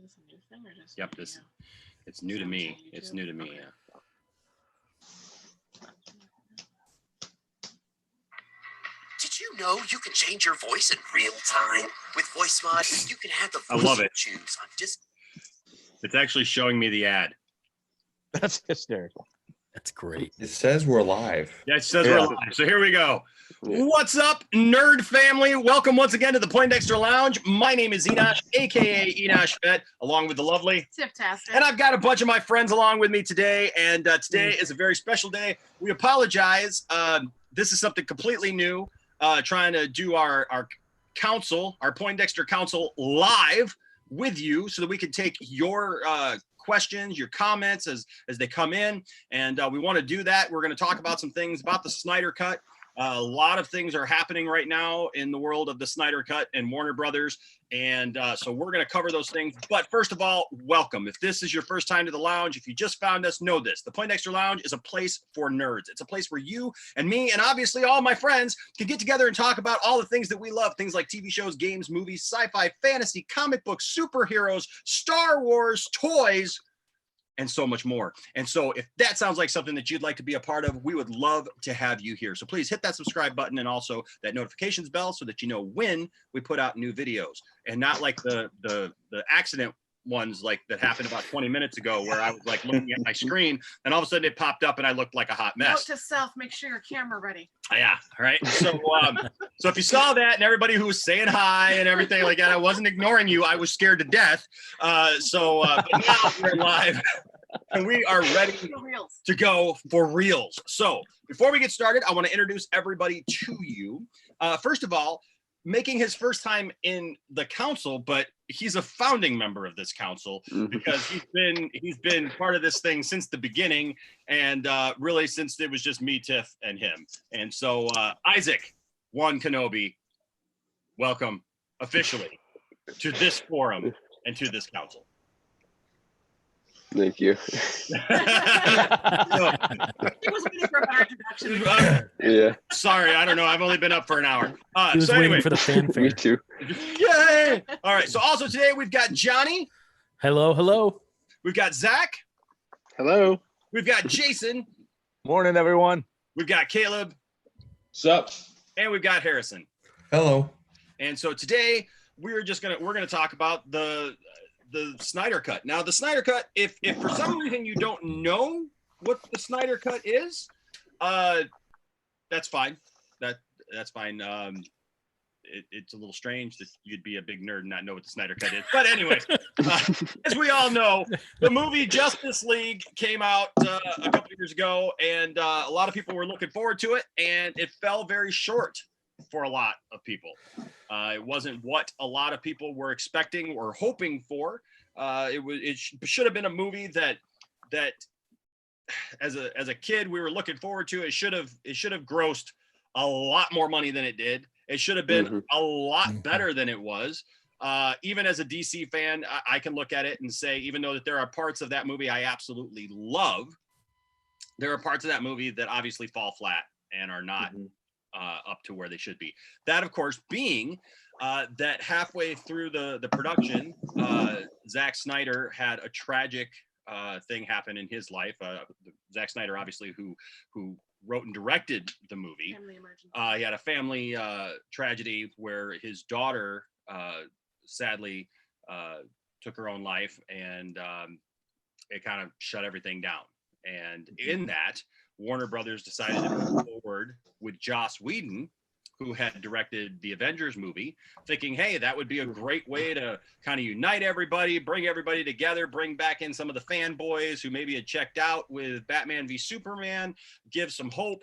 Is this a new thing or just? Yep, it's new to me. It's new to me. Okay. Yeah. Did you know you can change your voice in real time? With Voice Mod, you can have the I voice love you it. choose on disc. It's actually showing me the ad. That's hysterical. That's great. It says we're live. Yeah, it says Yeah. we're live. So here we go. Yeah. What's up, nerd family? Welcome once again to the Poindexter Lounge. My name is Enosh, aka Enosh Vet, along with the lovely Tip-tastic. And I've got a bunch of my friends along with me today, and today is a very special day. We apologize. This is something completely new, trying to do our council, our Poindexter Council live with you so that we can take your questions, your comments as they come in. And we want to do that. We're going to talk about some things about the Snyder Cut. A lot of things are happening right now in the world of the Snyder Cut and Warner Brothers. And so we're going to cover those things. But first of all, welcome. If this is your first time to the lounge, if you just found us, know this. The Poindexter Lounge is a place for nerds. It's a place where you and me and obviously all my friends can get together and talk about all the things that we love. Things like TV shows, games, movies, sci-fi, fantasy, comic books, superheroes, Star Wars, toys, and so much more. And so if that sounds like something that you'd like to be a part of, we would love to have you here. So please hit that subscribe button and also that notifications bell so that you know when we put out new videos, and not like the accident ones like that happened about 20 minutes ago where I was like looking at my screen and all of a sudden it popped up and I looked like a hot mess. Note to self, make sure your camera ready. Yeah. All right. So, so if you saw that and everybody who was saying hi and everything like that, I wasn't ignoring you. I was scared to death. But now we're live and we are ready For reals. to go for reals. So before we get started, I want to introduce everybody to you. First of all, making his first time in the council, but he's a founding member of this council because he's been part of this thing since the beginning, and really since it was just me, Tiff, and him. And so Isaac, One Kenobi, welcome officially to this forum and to this council. Thank you. He was waiting for a better introduction. Yeah, Sorry, I don't know. I've only been up for an hour. He was So waiting anyway, for the fanfare. me too. yay! All right. So also today we've got Johnny, Hello, hello. we've got Zach, Hello. we've got Jason, Morning, everyone. we've got Caleb, Sup? and we've got Harrison. Hello. And so today we're gonna talk about the Snyder Cut. Now the Snyder Cut, if for some reason you don't know what the Snyder Cut is, that's fine. That's fine. It's a little strange that you'd be a big nerd and not know what the Snyder Cut is. But anyways, as we all know, the movie Justice League came out a couple of years ago, and a lot of people were looking forward to it, and it fell very short for a lot of people. It wasn't what a lot of people were expecting or hoping for. It should have been a movie that as a kid we were looking forward to. It should have grossed a lot more money than it did. It should have been a lot better than it was. Even as a DC fan, I can look at it and say, even though that there are parts of that movie I absolutely love, there are parts of that movie that obviously fall flat and are not up to where they should be. That, of course, being that halfway through the production, Zack Snyder had a tragic thing happen in his life. Zack Snyder, obviously, who wrote and directed the movie. Family emergency. He had a family tragedy where his daughter sadly took her own life, and it kind of shut everything down. And in that, Warner Brothers decided to move forward with Joss Whedon, who had directed the Avengers movie, thinking, hey, that would be a great way to kind of unite everybody, bring everybody together, bring back in some of the fanboys who maybe had checked out with Batman v Superman, give some hope.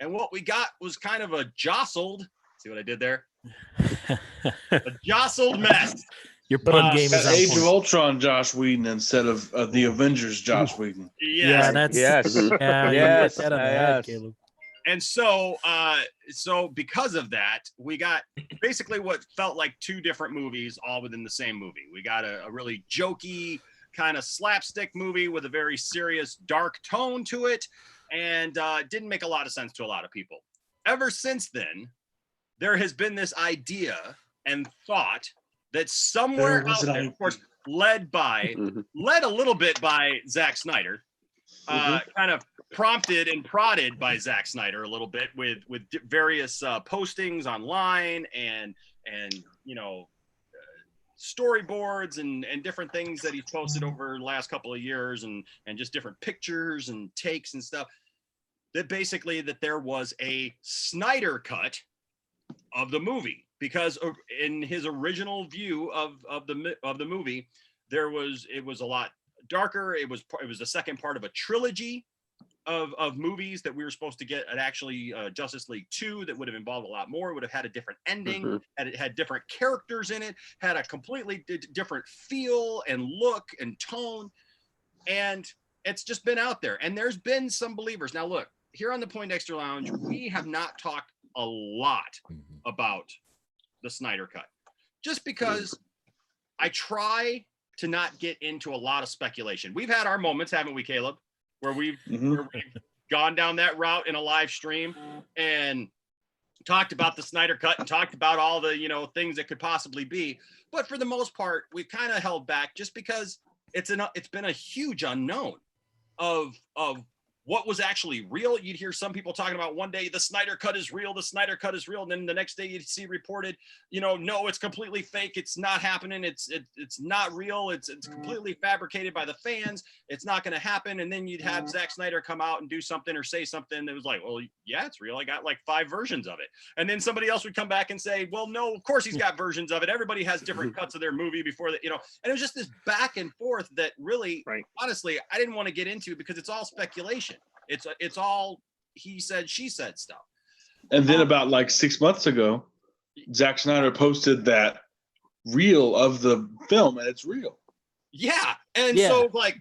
And what we got was kind of a jostled, see what I did there? A jostled mess. Your pun game is on Age point. of Ultron Josh Whedon instead of the Avengers Josh Whedon. Yeah, that's Yes. yeah, you Yes. hit that on the head, Yes. Caleb. And so, so because of that, we got basically what felt like two different movies all within the same movie. We got a really jokey kind of slapstick movie with a very serious, dark tone to it, and didn't make a lot of sense to a lot of people. Ever since then, there has been this idea and thought that somewhere out there, of course, led a little bit by Zack Snyder, kind of prompted and prodded by Zack Snyder a little bit with various postings online and storyboards and different things that he's posted over the last couple of years and just different pictures and takes and stuff, that basically that there was a Snyder cut of the movie, because in his original view of the movie, it was a lot darker. It was the second part of a trilogy of movies that we were supposed to get at actually Justice League 2 that would have involved a lot more. It would have had a different ending, and it had different characters in it, had a completely different feel and look and tone, and it's just been out there. And there's been some believers. Now look, here on the Poindexter Lounge, we have not talked a lot about the Snyder Cut, just because I try to not get into a lot of speculation. We've had our moments, haven't we, Caleb, where we've gone down that route in a live stream and talked about the Snyder Cut and talked about all the things that could possibly be. But for the most part, we've kind of held back just because it's been a huge unknown of what was actually real. You'd hear some people talking about one day the Snyder Cut is real, and then the next day you'd see reported, no, it's completely fake, it's not happening, it's not real, it's completely fabricated by the fans, it's not going to happen. And then you'd have Zack Snyder come out and do something or say something that was like, well, yeah, it's real, I got like 5 versions of it. And then somebody else would come back and say, well, no, of course he's got versions of it, everybody has different cuts of their movie before that, and it was just this back and forth that really, honestly, I didn't want to get into, because it's all speculation. It's all he said, she said stuff. And then about like 6 months ago, Zack Snyder posted that reel of the film, and it's real. Yeah. And so like,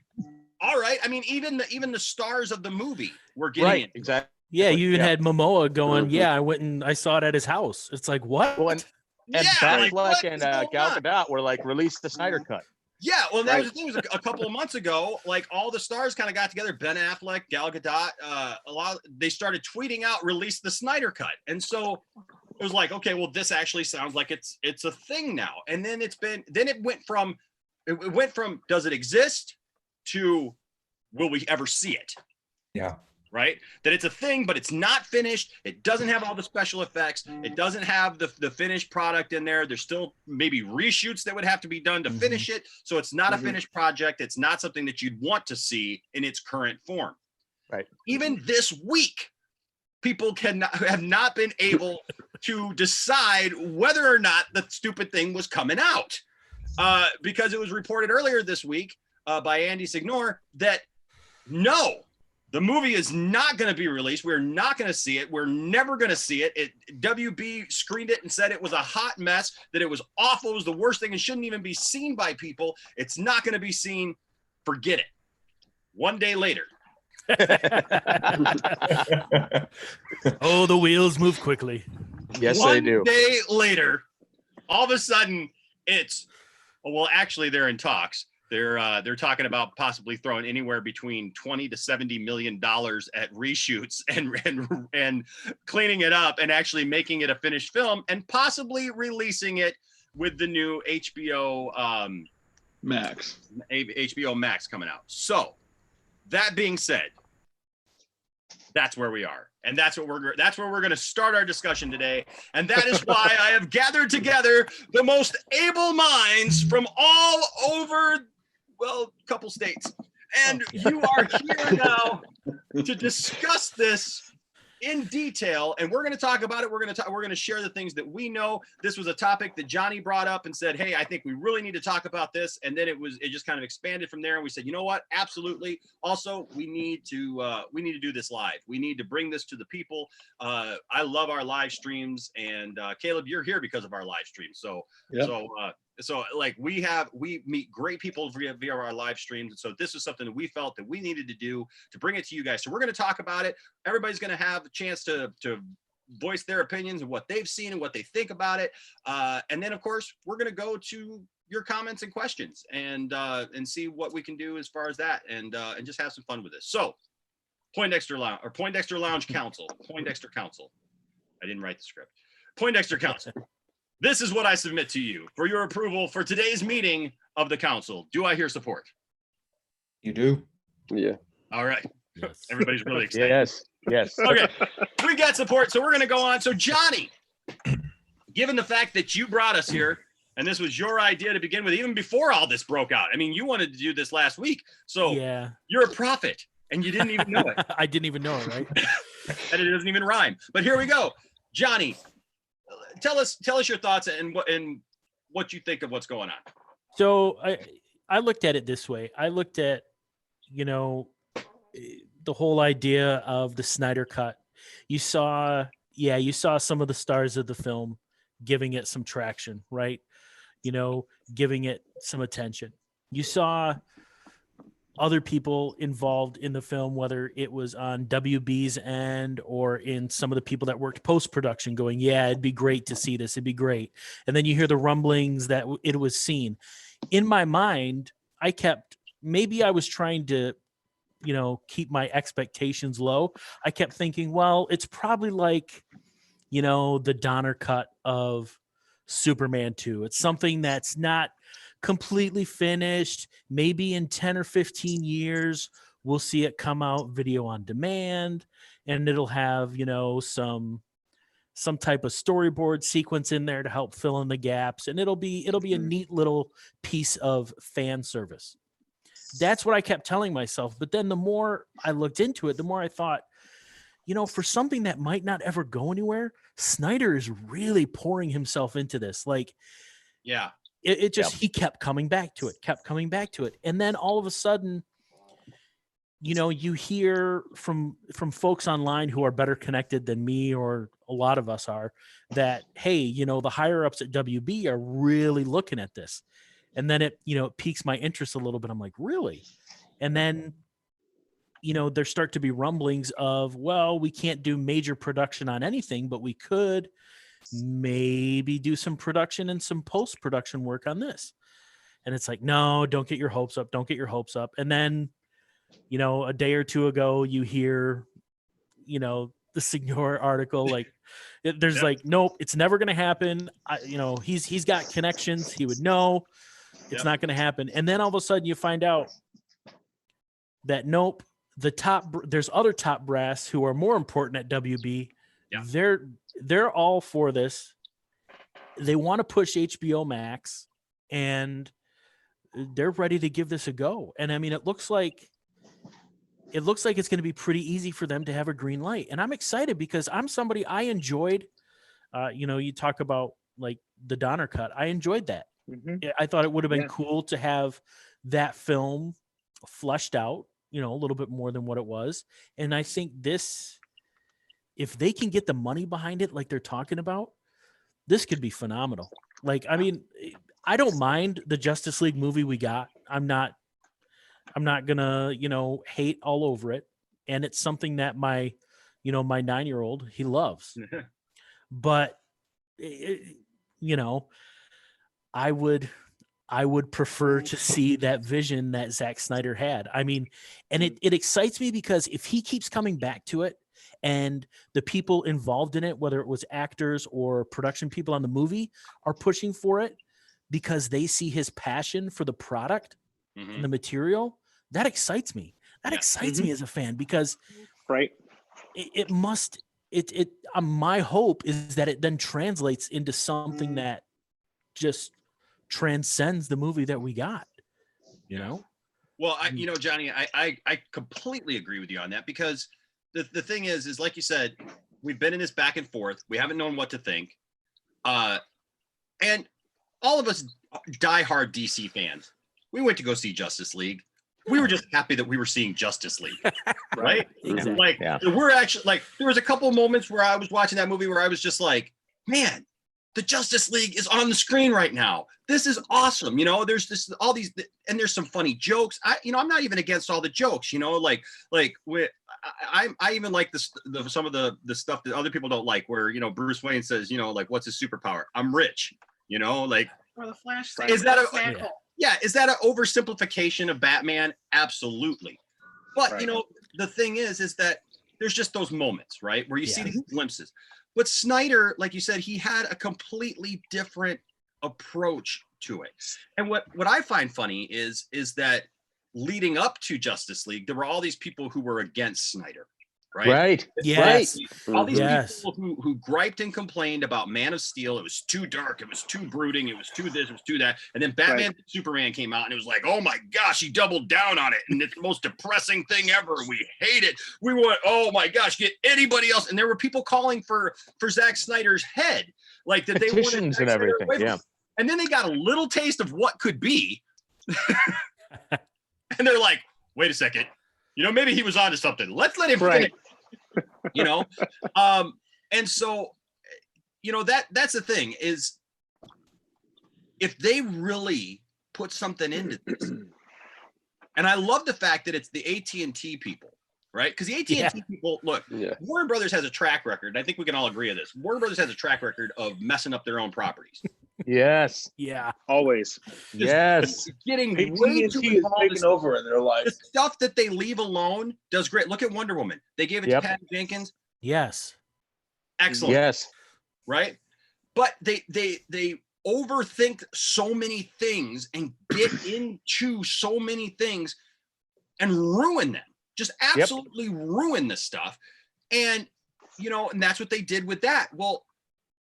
all right. I mean, even the stars of the movie were getting it. Exactly. Yeah, you even had Momoa going, yeah, I went and I saw it at his house. It's like, what? Well, and Batfleck and Gal Gadot were like, release the Snyder Cut. Yeah, well, that was the thing. Was a couple of months ago, like all the stars kind of got together. Ben Affleck, Gal Gadot, they started tweeting out, "Release the Snyder Cut," and so it was like, okay, well, this actually sounds like it's a thing now. And then it went from does it exist to will we ever see it? Yeah. Right? That it's a thing, but it's not finished. It doesn't have all the special effects. It doesn't have the finished product in there. There's still maybe reshoots that would have to be done to finish it. So it's not a finished project. It's not something that you'd want to see in its current form. Right. Even this week, people have not been able to decide whether or not the stupid thing was coming out. Because it was reported earlier this week by Andy Signor that no, the movie is not going to be released. We're not going to see it. We're never going to see it. WB screened it and said it was a hot mess, that it was awful, it was the worst thing, and shouldn't even be seen by people. It's not going to be seen. Forget it. One day later. Oh, the wheels move quickly. Yes, they do. One day later, all of a sudden, actually, they're in talks. They're talking about possibly throwing anywhere between $20 to $70 million at reshoots and cleaning it up and actually making it a finished film and possibly releasing it with the new HBO Max coming out. So that being said, that's where we are. And that's where we're going to start our discussion today. And that is why I have gathered together the most able minds from all over, a couple states. And you are here now to discuss this in detail, and we're going to talk about it. We're going to share the things that we know. This was a topic that Johnny brought up and said, hey, I think we really need to talk about this. And then it just kind of expanded from there. And we said, you know what? Absolutely. Also, we need to do this live. We need to bring this to the people. I love our live streams, and Caleb, you're here because of our live streams. So like we meet great people via our live streams. And so this is something that we felt that we needed to do to bring it to you guys. So we're going to talk about it. Everybody's going to have a chance to voice their opinions and what they've seen and what they think about it. And then of course, we're going to go to your comments and questions and see what we can do as far as that and just have some fun with this. So Poindexter Lounge Council, Poindexter Council. I didn't write the script. Poindexter Council. this is what I submit to you for your approval for today's meeting of the council. Do I hear support? You do? Yeah. All right. Yes. Everybody's really excited. Yes. Okay, we got support, so we're going to go on. So, Johnny, given the fact that you brought us here, and this was your idea to begin with, even before all this broke out. I mean, you wanted to do this last week, so Yeah. you're a prophet, and you didn't even know it. I didn't even know it, right? And it doesn't even rhyme. But here we go, Johnny. Tell us your thoughts and what you think of what's going on. So I looked at it this way. I looked at, the whole idea of the Snyder Cut. You saw some of the stars of the film giving it some traction, right? Giving it some attention. You saw other people involved in the film, whether it was on WB's end or in some of the people that worked post-production going, yeah, it'd be great to see this. It'd be great. And then you hear the rumblings that it was seen. In my mind, maybe I was trying to, keep my expectations low. I kept thinking, well, it's probably like, the Donner cut of Superman 2. It's something that's not completely finished. Maybe in 10 or 15 years, we'll see it come out video on demand, and it'll have, some type of storyboard sequence in there to help fill in the gaps. And it'll be a neat little piece of fan service. That's what I kept telling myself. But then the more I looked into it, the more I thought, for something that might not ever go anywhere, Snyder is really pouring himself into this. Like, yeah, he kept coming back to it. And then all of a sudden, you hear from folks online who are better connected than me, or a lot of us are, that, hey, the higher ups at WB are really looking at this. And then it piques my interest a little bit. I'm like, really? And then, there start to be rumblings of, well, we can't do major production on anything, but we could maybe do some production and some post-production work on this. And it's like, no, don't get your hopes up. And then, a day or two ago, you hear, the Signor article, like, there's like, nope, it's never going to happen. He's got connections. He would know it's not going to happen. And then all of a sudden you find out that, nope, there's other top brass who are more important at WB. Yeah. They're all for this. They want to push HBO Max, and they're ready to give this a go. And I mean, it looks like it's going to be pretty easy for them to have a green light. And I'm excited because I'm somebody, I enjoyed, you talk about like the Donner cut. I enjoyed that. Mm-hmm. I thought it would have been cool to have that film fleshed out, a little bit more than what it was. And I think this, if they can get the money behind it, like they're talking about, this could be phenomenal. Like, I mean, I don't mind the Justice League movie we got. I'm not gonna, hate all over it. And it's something that my 9-year-old, he loves. But, I would prefer to see that vision that Zack Snyder had. I mean, and it excites me because if he keeps coming back to it, and the people involved in it, whether it was actors or production people on the movie, are pushing for it because they see his passion for the product and the material, that excites me. That excites me as a fan, because my hope is that it then translates into something that just transcends the movie that we got, Well, Johnny, I completely agree with you on that, because the thing is like you said, we've been in this back and forth. We haven't known what to think. And all of us diehard DC fans, we went to go see Justice League. We were just happy that we were seeing Justice League, right? Exactly. We're actually there was a couple of moments where I was watching that movie where I was just like, man, the Justice League is on the screen right now. This is awesome. There's all these, and there's some funny jokes. I'm not even against all the jokes, I even like some of the stuff that other people don't like, where, Bruce Wayne says, what's his superpower? I'm rich, Or the Flash. Is that is that an oversimplification of Batman? Absolutely. But, the thing is that there's just those moments, right, where you see these glimpses. But Snyder, like you said, he had a completely different approach to it. And what I find funny is that leading up to Justice League, there were all these people who were against Snyder, right? Right. Yes. All these Yes. people who griped and complained about Man of Steel. It was too dark. It was too brooding. It was too this. It was too that. And then Batman Superman came out, and it was like, oh my gosh, he doubled down on it, and it's the most depressing thing ever. We hate it. We want, oh my gosh, get anybody else. And there were people calling for Zack Snyder's head, like that they wanted Petitions Zack and Snyder everything. away from Yeah. him. And then they got a little taste of what could be, and they're like, wait a second, maybe he was onto something. Let's let him finish. And so, that's the thing is, if they really put something into this, and I love the fact that it's the AT&T people, right? Because the AT&T people, look, Warner Brothers has a track record. I think we can all agree on this. Warner Brothers has a track record of messing up their own properties. Yes. Yeah. Always. Yes. Getting way too AT&T is involved. taking over in their life. The stuff that they leave alone does great. Look at Wonder Woman. They gave it to Patty Jenkins. Yes. Excellent. Yes. Right? But they overthink so many things and get into so many things and ruin them. Just absolutely ruin this stuff. And and that's what they did with that. Well,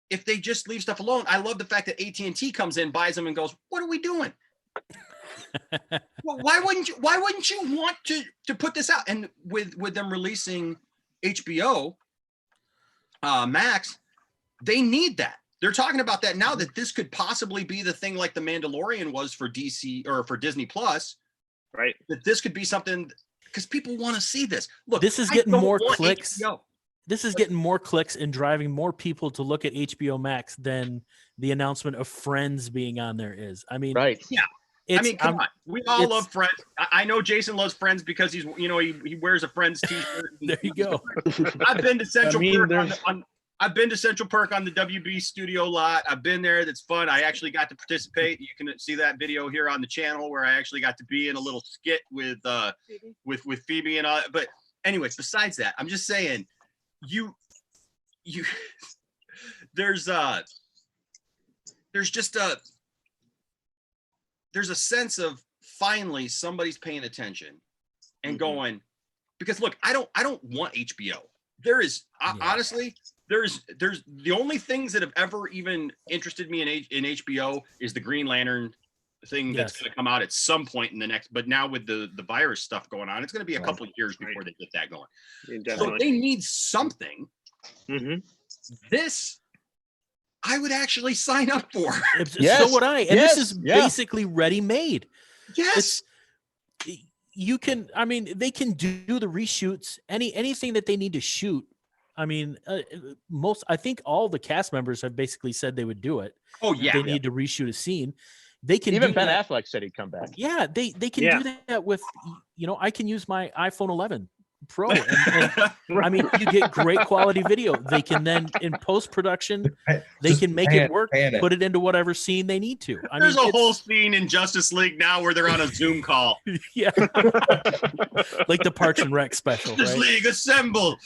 if they just leave stuff alone, I love the fact that AT&T comes in, buys them, and goes, "What are we doing?" Well, why wouldn't you want to put this out? And with them releasing HBO Max, they need that. They're talking about that now, that this could possibly be the thing like The Mandalorian was for DC or for Disney Plus, right? That this could be something, because people want to see this. Look, this is getting more clicks. HBO. This is getting more clicks and driving more people to look at HBO Max than the announcement of Friends being on there is. I mean, right? Yeah. Come on. We all love Friends. I know Jason loves Friends because he's, he wears a Friends t-shirt. There you go. I've been to Central Park I've been to Central Park on the WB studio lot. I've been there. That's fun. I actually got to participate. You can see that video here on the channel where I actually got to be in a little skit with Phoebe and all. But anyways, besides that, I'm just saying, there's a sense of finally somebody's paying attention and going, because look, I don't want HBO. There is honestly, there's the only things that have ever even interested me in HBO is the Green Lantern thing that's going to come out at some point in the next, but now with the virus stuff going on, it's going to be a couple of years before they get that going. So they need something. This I would actually sign up for. So would I. And this is basically ready-made. Yes. You can, I mean, they can do the reshoots, anything that they need to shoot. I mean, I think all the cast members have basically said they would do it. Oh yeah. They need to reshoot a scene. They can even do Ben that. Affleck said he'd come back. Yeah, they can do that with, I can use my iPhone 11 Pro. And I mean, you get great quality video. They can then in post-production, they can make it work, put it into whatever scene they need to. There's a whole scene in Justice League now where they're on a Zoom call. Yeah. Like the Parks and Rec special. Justice League assemble.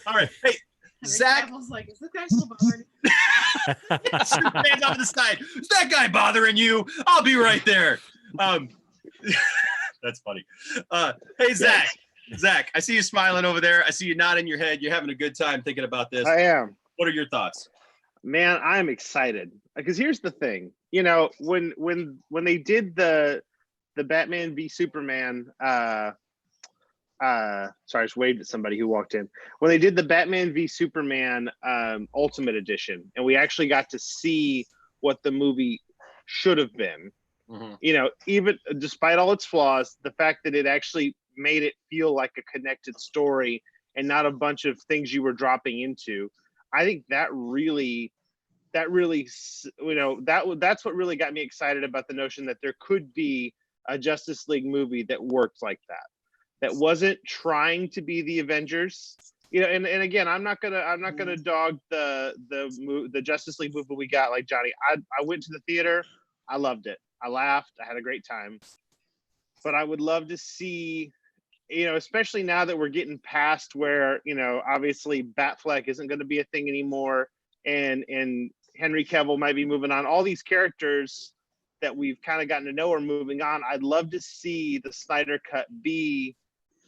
All right. Hey, Zach. was like, is this guy still bothering me? Hands off to the side. Is that guy bothering you? I'll be right there. That's funny. Hey, Zach. Zach, I see you smiling over there. I see you nodding your head. You're having a good time thinking about this. I am. What are your thoughts? Man, I'm excited because here's the thing. When they did the Batman v Superman, sorry, I just waved at somebody who walked in. When they did the Batman v Superman Ultimate Edition, and we actually got to see what the movie should have been. Even despite all its flaws, the fact that it actually made it feel like a connected story and not a bunch of things you were dropping into, I think that's what really got me excited about the notion that there could be a Justice League movie that worked like that wasn't trying to be the Avengers. And again, I'm not gonna dog the Justice League movie we got like Johnny. I went to the theater, I loved it, I laughed, I had a great time, but I would love to see especially now that we're getting past where, obviously Batfleck isn't going to be a thing anymore, and Henry Cavill might be moving on. All these characters that we've kind of gotten to know are moving on. I'd love to see the Snyder Cut be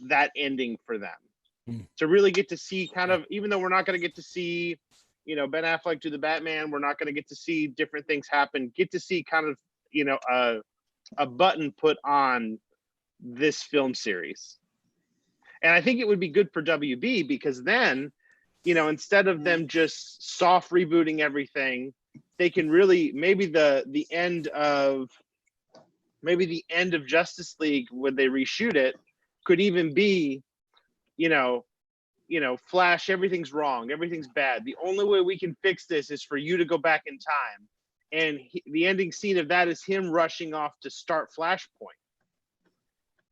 that ending for them. To really get to see kind of, even though we're not going to get to see, Ben Affleck do the Batman, we're not going to get to see different things happen, get to see kind of, a button put on this film series. And I think it would be good for WB, because then, instead of them just soft rebooting everything, they can really, maybe the end of Justice League when they reshoot it could even be, Flash, everything's wrong, everything's bad. The only way we can fix this is for you to go back in time. And the ending scene of that is him rushing off to start Flashpoint.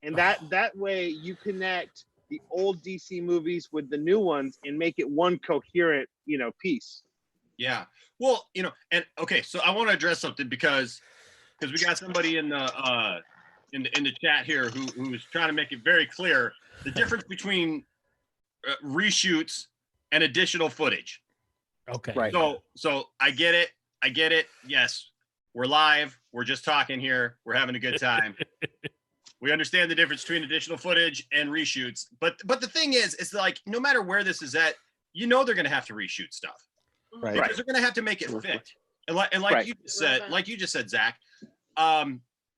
And that way you connect the old DC movies with the new ones and make it one coherent, piece. Yeah. Well, and okay, so I want to address something because we got somebody in the chat here who's trying to make it very clear the difference between reshoots and additional footage. Okay. Right. So I get it. Yes, we're live. We're just talking here. We're having a good time. We understand the difference between additional footage and reshoots. But the thing is, it's like no matter where this is at, they're going to have to reshoot stuff. Right. Because they're going to have to make it fit. And like Right. you just said, Zach,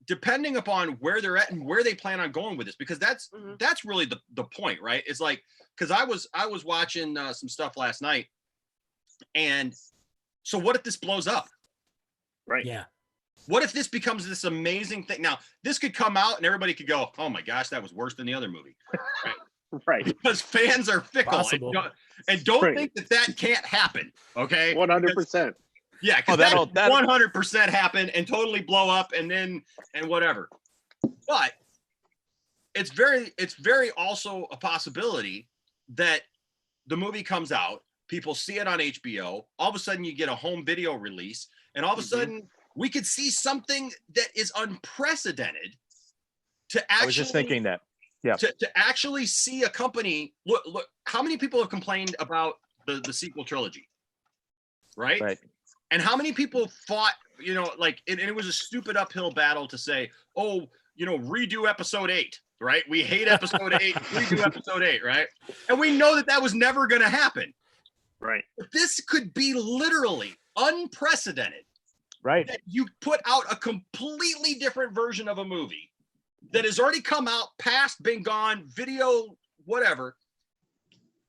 depending upon where they're at and where they plan on going with this, because that's really the point, right? It's like, because I was watching some stuff last night, and so what if this blows up? Right. Yeah. What if this becomes this amazing thing? Now, this could come out and everybody could go, "Oh my gosh, that was worse than the other movie." Right. Because fans are fickle and don't Right. think that can't happen. Okay. 100%. Yeah, because that'll 100% happen and totally blow up and whatever. But it's very also a possibility that the movie comes out, people see it on HBO, all of a sudden you get a home video release, and all of a sudden we could see something that is unprecedented to actually. I was just thinking that. Yeah. To actually see a company look. How many people have complained about the sequel trilogy? Right. Right. And how many people fought, and it was a stupid uphill battle to say, redo episode 8, right? We hate episode 8, redo episode 8, right? And we know that was never going to happen. Right. But this could be literally unprecedented. Right. That you put out a completely different version of a movie that has already come out, past, been gone, video, whatever.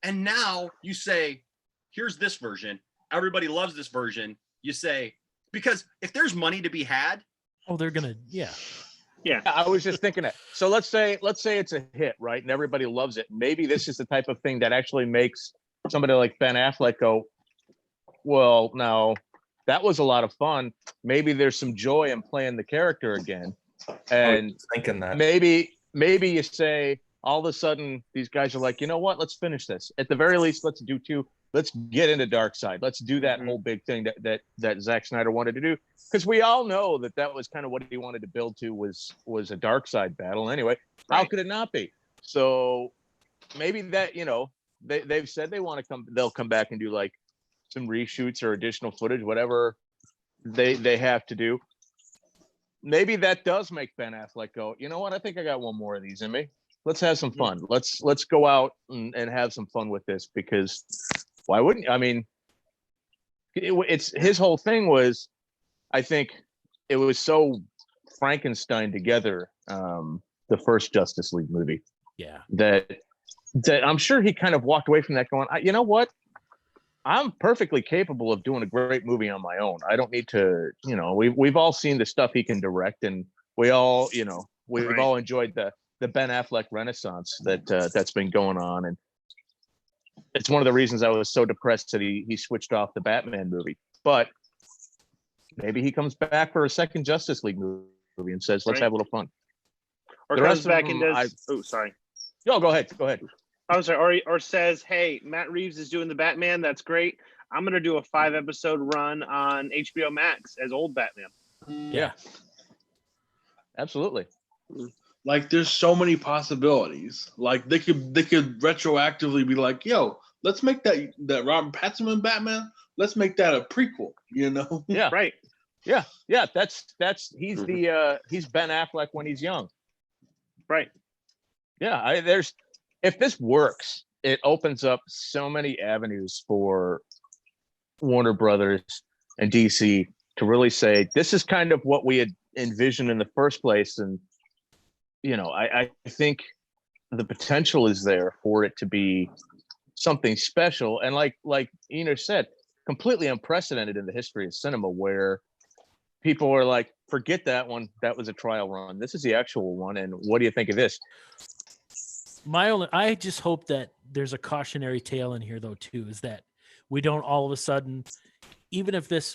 And now you say, here's this version. Everybody loves this version. You say, because if there's money to be had. Oh, they're going to, yeah. Yeah. I was just thinking that. So let's say it's a hit, right? And everybody loves it. Maybe this is the type of thing that actually makes somebody like Ben Affleck go, well, now that was a lot of fun. Maybe there's some joy in playing the character again. And thinking that maybe you say all of a sudden these guys are like, you know what? Let's finish this. At the very least, let's do 2. Let's get into Darkseid. Let's do that whole big thing that Zack Snyder wanted to do, because we all know that was kind of what he wanted to build to was a Darkseid battle. Anyway, how could it not be? So maybe that they've said they'll come back and do like some reshoots or additional footage, whatever they have to do. Maybe that does make Ben Affleck go, you know what? I think I got one more of these in me. Let's have some fun. Let's go out and have some fun with this, because why wouldn't you? I mean, it's his whole thing was, I think it was so Frankenstein together, the first Justice League movie. Yeah. That I'm sure he kind of walked away from that going, you know what? I'm perfectly capable of doing a great movie on my own. I don't need to, we've all seen the stuff he can direct, and we all, we've all enjoyed the Ben Affleck renaissance that's been going on. And it's one of the reasons I was so depressed that he switched off the Batman movie. But maybe he comes back for a second Justice League movie and says, let's have a little fun. Or The comes rest of back them, and does. Oh, sorry. No, go ahead. I'm sorry. Or says, hey, Matt Reeves is doing the Batman. That's great. I'm going to do a 5-episode run on HBO Max as old Batman. Yeah. Absolutely. Like there's so many possibilities. Like they could retroactively be like, yo, let's make that Robert Pattinson Batman. Let's make that a prequel. You know? Yeah. Right. Yeah. That's he's he's Ben Affleck when he's young. Right. Yeah. If this works, it opens up so many avenues for Warner Brothers and DC to really say this is kind of what we had envisioned in the first place. And I think the potential is there for it to be something special. And like Eno said, completely unprecedented in the history of cinema, where people are like, forget that one. That was a trial run. This is the actual one. And what do you think of this? I just hope that there's a cautionary tale in here though too, is that we don't all of a sudden, even if the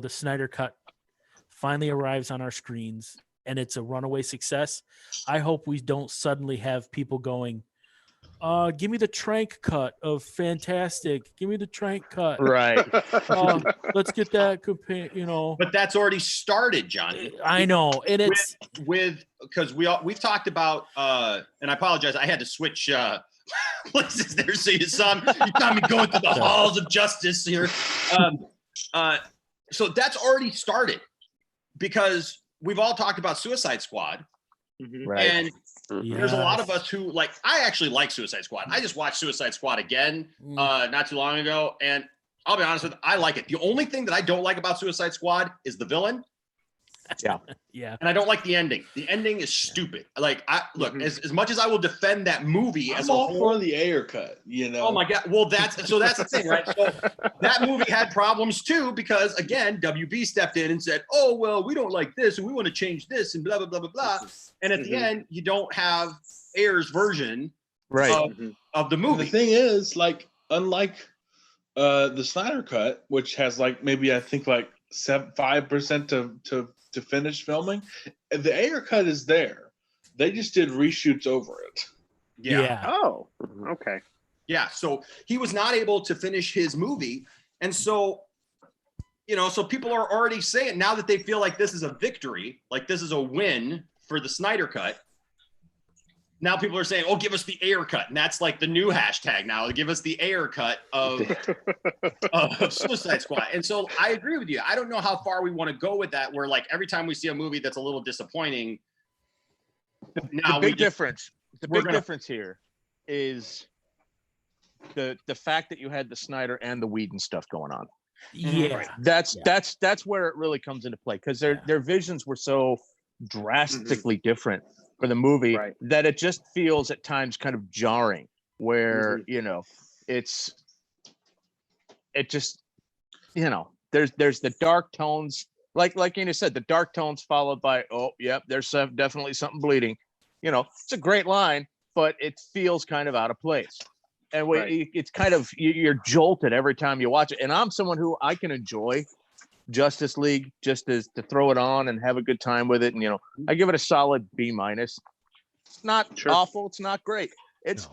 Snyder Cut finally arrives on our screens and it's a runaway success, I hope we don't suddenly have people going, give me the Trank cut of Fantastic. Give me the Trank cut. Right. Let's get that. But that's already started, Johnny. I know, and it's because we've talked about, and I apologize, I had to switch places there, so you saw me going through the halls of justice here. So that's already started because we've all talked about Suicide Squad, Right. and there's a lot of us who I actually like Suicide Squad. I just watched Suicide Squad again not too long ago, and I'll be honest with you, I like it. The only thing that I don't like about Suicide Squad is the villain. Yeah. And I don't like the ending. The ending is stupid. Like, as much as I will defend that movie as a all whole, for the Ayer cut, Oh my God. Well, that's the thing, right? So that movie had problems too, because again, WB stepped in and said, oh, well, we don't like this and we want to change this and blah, blah, blah, blah, blah. And at the end, you don't have Ayer's version of the movie. The thing is, unlike the Snyder Cut, which has maybe I think 5% to finish filming, the Ayer cut is there. They just did reshoots over it. Yeah. Oh, okay. Yeah. So he was not able to finish his movie. And so, so people are already saying now that they feel like this is a victory, like this is a win for the Snyder Cut. Now people are saying, oh, give us the Ayer cut. And that's like the new hashtag now. Give us the Ayer cut of Suicide Squad. And so I agree with you. I don't know how far we want to go with that, where every time we see a movie that's a little disappointing. The big difference here is the fact that you had the Snyder and the Whedon stuff going on. Yeah. That's where it really comes into play, because their visions were so drastically different for the movie that it just feels at times kind of jarring, where there's the dark tones, like Ina said, the dark tones followed by, oh yep, there's definitely something bleeding. It's a great line, but it feels kind of out of place, and it's kind of, you're jolted every time you watch it. And I'm someone who I can enjoy Justice League just as to throw it on and have a good time with it, and I give it a solid B-. It's not awful, it's not great, it's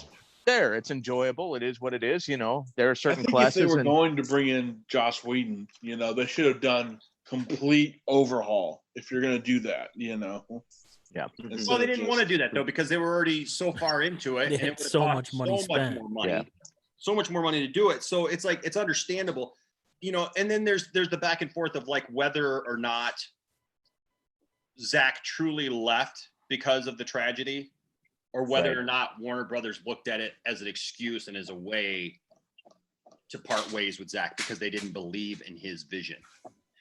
there, it's enjoyable, it is what it is. There are certain classes. If they were going to bring in Joss Whedon, they should have done complete overhaul if you're going to do that. Yeah. Well, they didn't want to do that though, because they were already so far into it. They had so much money spent. So much more money to do it. So it's it's understandable. And then there's the back and forth of whether or not Zach truly left because of the tragedy, or whether or not Warner Brothers looked at it as an excuse and as a way to part ways with Zach because they didn't believe in his vision.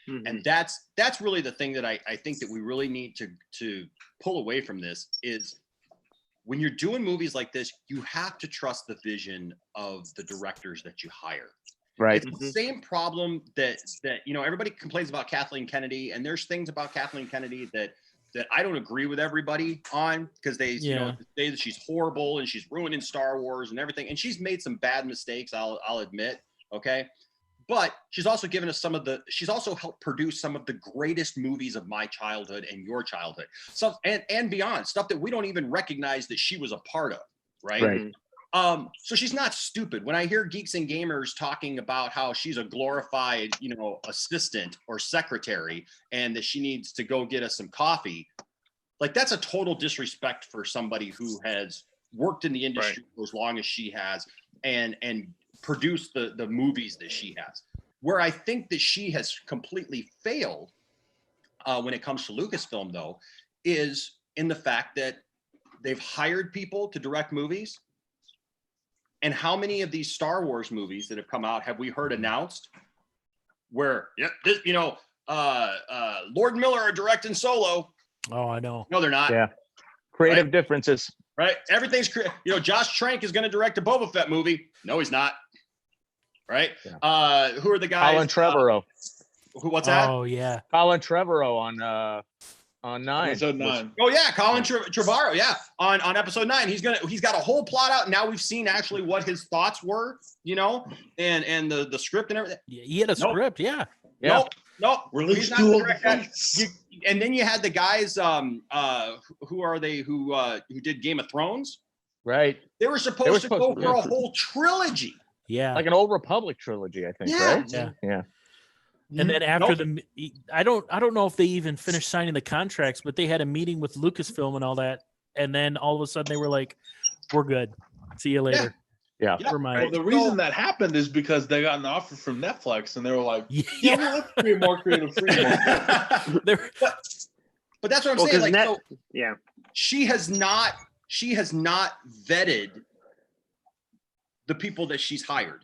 And that's really the thing that I think that we really need to pull away from this is, when you're doing movies like this, you have to trust the vision of the directors that you hire. Right. It's the same problem that everybody complains about Kathleen Kennedy, and there's things about Kathleen Kennedy that I don't agree with everybody on, because they say that she's horrible and she's ruining Star Wars and everything, and she's made some bad mistakes, I'll admit, okay? But she's also given us she's also helped produce some of the greatest movies of my childhood and your childhood, and beyond, stuff that we don't even recognize that she was a part of, right? So she's not stupid. When I hear geeks and gamers talking about how she's a glorified, assistant or secretary, and that she needs to go get us some coffee, like that's a total disrespect for somebody who has worked in the industry for as long as she has and produced the movies that she has. Where I think that she has completely failed when it comes to Lucasfilm, though, is in the fact that they've hired people to direct movies. And how many of these Star Wars movies that have come out have we heard announced where, Lord and Miller are directing Solo? Oh, I know. No, they're not. Yeah. Creative differences. Right. Everything's, Josh Trank is going to direct a Boba Fett movie. No, he's not. Right. Yeah. Who are the guys? Colin Trevorrow. What's that? Oh, yeah. Colin Trevorrow on 9. Episode 9. Oh yeah, Colin Trevorrow. Yeah, on episode 9, he's got a whole plot out. Now we've seen actually what his thoughts were, and the script and everything. Yeah, he had a script. Yeah. Nope. Release He's not dual gonna direct that. defense. And then you had the guys, who are they? Who did Game of Thrones? Right. They were supposed to go to for a whole trilogy. Yeah. Like an Old Republic trilogy, I think. Yeah. Right. Yeah. Yeah. And then after Nope. I don't know if they even finished signing the contracts, but they had a meeting with Lucasfilm and all that, and then all of a sudden they were like, "We're good. See you later." Yeah. Never mind. Well, the reason that happened is because they got an offer from Netflix, and they were like, Yeah. well, let's create more creative freedom." They're- But that's what I'm Well, saying. 'cause Like, so Yeah. she has not vetted the people that she's hired.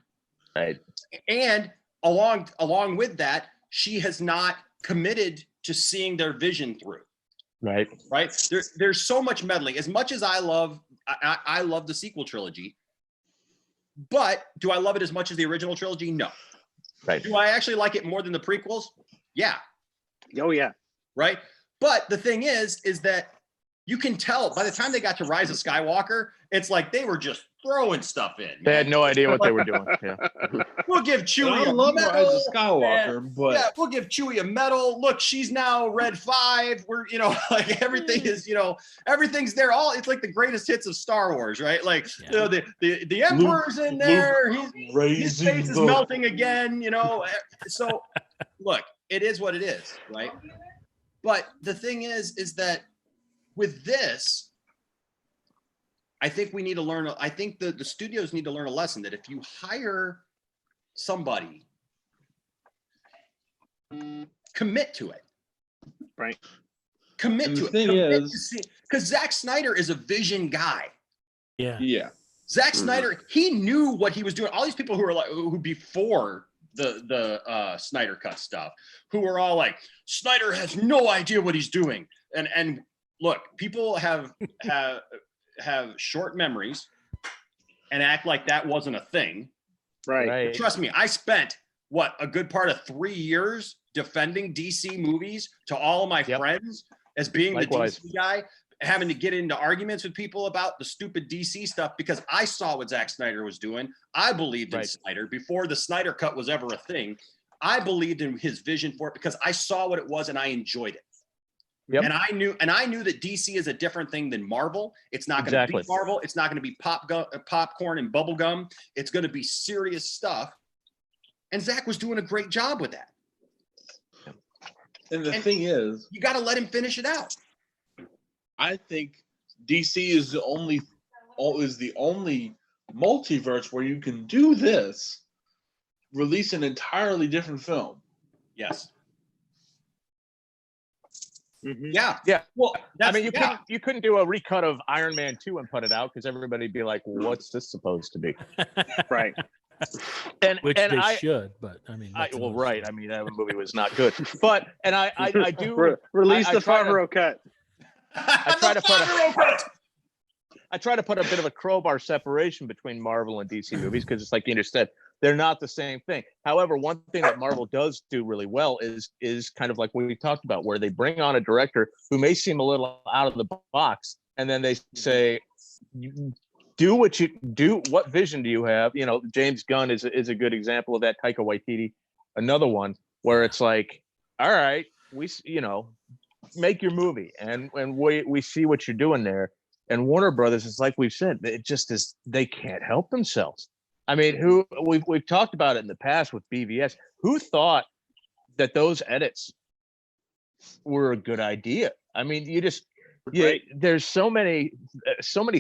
Right. And along with that, she has not committed to seeing their vision through. Right. Right. There's so much meddling. As much as I love the sequel trilogy, but do I love it as much as the original trilogy? No. Right. Do I actually like it more than the prequels? Yeah. Oh yeah. Right. But the thing is that you can tell by the time they got to Rise of Skywalker, it's like they were just throwing stuff in. They had no idea what they were doing. Yeah. We'll give Chewie I a love medal. Rise of Skywalker, but Yeah, we'll give Chewie a medal. Look, she's now Red 5. We're, like everything is, everything's there. It's like the greatest hits of Star Wars, right? Like, the Emperor's in there. His face is melting again, So, look, it is what it is, right? But the thing is that with this, I think we need to learn. I think the studios need to learn a lesson that if you hire somebody, commit to it. Right. Commit And to the it. thing Because Zack Snyder is a vision guy. yeah. yeah. Zack Snyder, he knew what he was doing. All these people who before the Snyder Cut stuff, who were all like, Snyder has no idea what he's doing. And look, people have short memories and act like that wasn't a thing. Right. Trust me, I spent a good part of 3 years defending DC movies to all of my friends as being Likewise. the DC guy, having to get into arguments with people about the stupid DC stuff because I saw what Zack Snyder was doing. I believed in Snyder before the Snyder Cut was ever a thing. I believed in his vision for it because I saw what it was and I enjoyed it. Yep. And I knew that DC is a different thing than Marvel. It's not going to be Marvel. It's not going to be popcorn and bubble gum. It's going to be serious stuff. And Zach was doing a great job with that. And the thing is, you got to let him finish it out. I think DC is the only multiverse where you can do this, release an entirely different film. Yes. Mm-hmm. Yeah. Yeah. Well, I mean, you couldn't do a recut of Iron Man 2 and put it out because everybody'd be like, well, what's this supposed to be? Right. Which they should, but I mean, right. I mean, that movie was not good, but I do release the try to- Favreau cut. I try to put a bit of a crowbar separation between Marvel and DC movies because it's like you understand they're not the same thing. However, one thing that Marvel does do really well is kind of like what we talked about, where they bring on a director who may seem a little out of the box, and then they say, "Do what you do. What vision do you have?" You know, James Gunn is a good example of that. Taika Waititi, another one where it's like, "All right, make your movie, and we see what you're doing there." And Warner Brothers is like we've said, it just is, they can't help themselves. I mean, who we've talked about it in the past with BVS. Who thought that those edits were a good idea? I mean, there's so many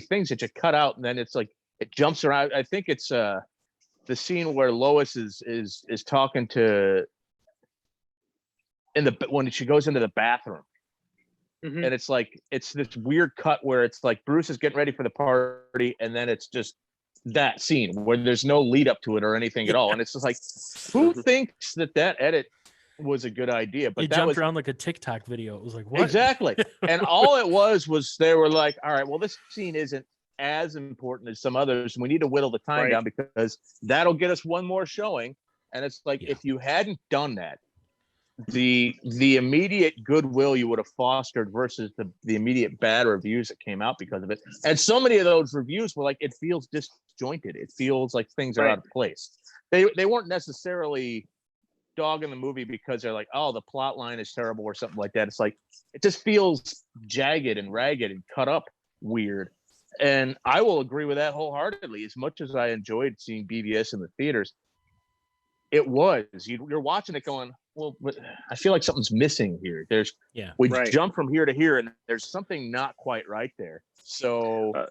things that you cut out, and then it's like it jumps around. I think it's the scene where Lois is talking to when she goes into the bathroom. Mhm. And it's like it's this weird cut where it's like Bruce is getting ready for the party, and then it's just that scene where there's no lead up to it or anything at all. And it's just like, who thinks that edit was a good idea? But It that jumped was around like a TikTok video. It was like, what? exactly. And all it was they were like, all right, well, this scene isn't as important as some others. We need to whittle the time down because that'll get us one more showing. And it's like, if you hadn't done that, the immediate goodwill you would have fostered versus the immediate bad reviews that came out because of it. And so many of those reviews were like, it feels disjointed. It feels like things are out of place. They weren't necessarily dogging the movie because they're like, oh, the plot line is terrible or something like that. It's like, it just feels jagged and ragged and cut up weird. And I will agree with that wholeheartedly. As much as I enjoyed seeing BVS in the theaters, you're watching it going, well, but I feel like something's missing here. We jump from here to here, and there's something not quite right there. So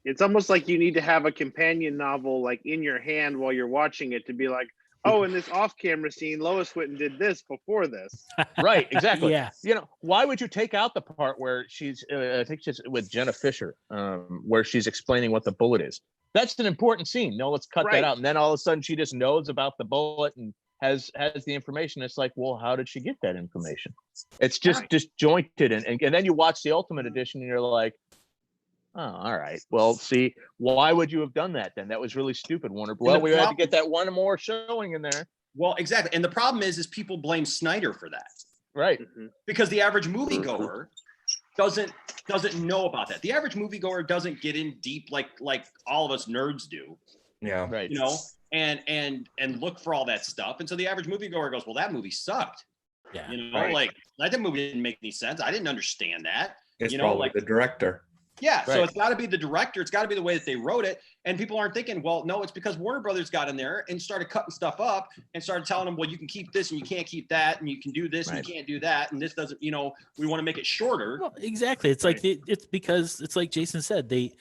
it's almost like you need to have a companion novel like in your hand while you're watching it to be like, oh, in this off-camera scene, Lois went and did this before this. Right, exactly. Yeah. You know, why would you take out the part where she's, I think she's with Jenna Fisher, where she's explaining what the bullet is? That's an important scene. No, let's cut that out. And then all of a sudden she just knows about the bullet and has the information. It's like, well, how did she get that information? It's just disjointed. And then you watch the Ultimate Edition and you're like, oh, all right. Well, see, why would you have done that then? That was really stupid, Warner. Well, we had to get that one more showing in there. Well, exactly. And the problem is people blame Snyder for that. Right. Because the average moviegoer doesn't know about that. The average moviegoer doesn't get in deep like all of us nerds do. Yeah. Right. You know, and look for all that stuff. And so the average moviegoer goes, well, that movie sucked. Yeah. You know, like that movie didn't make any sense. I didn't understand that. It's you know, probably like the director. Yeah, Right. so it's got to be the director. It's got to be the way that they wrote it. And people aren't thinking, well, no, it's because Warner Brothers got in there and started cutting stuff up and started telling them, well, you can keep this and you can't keep that, and you can do this and you can't do that, and this doesn't, you know, we want to make it shorter. Well, exactly. It's like it's because it's like Jason said, the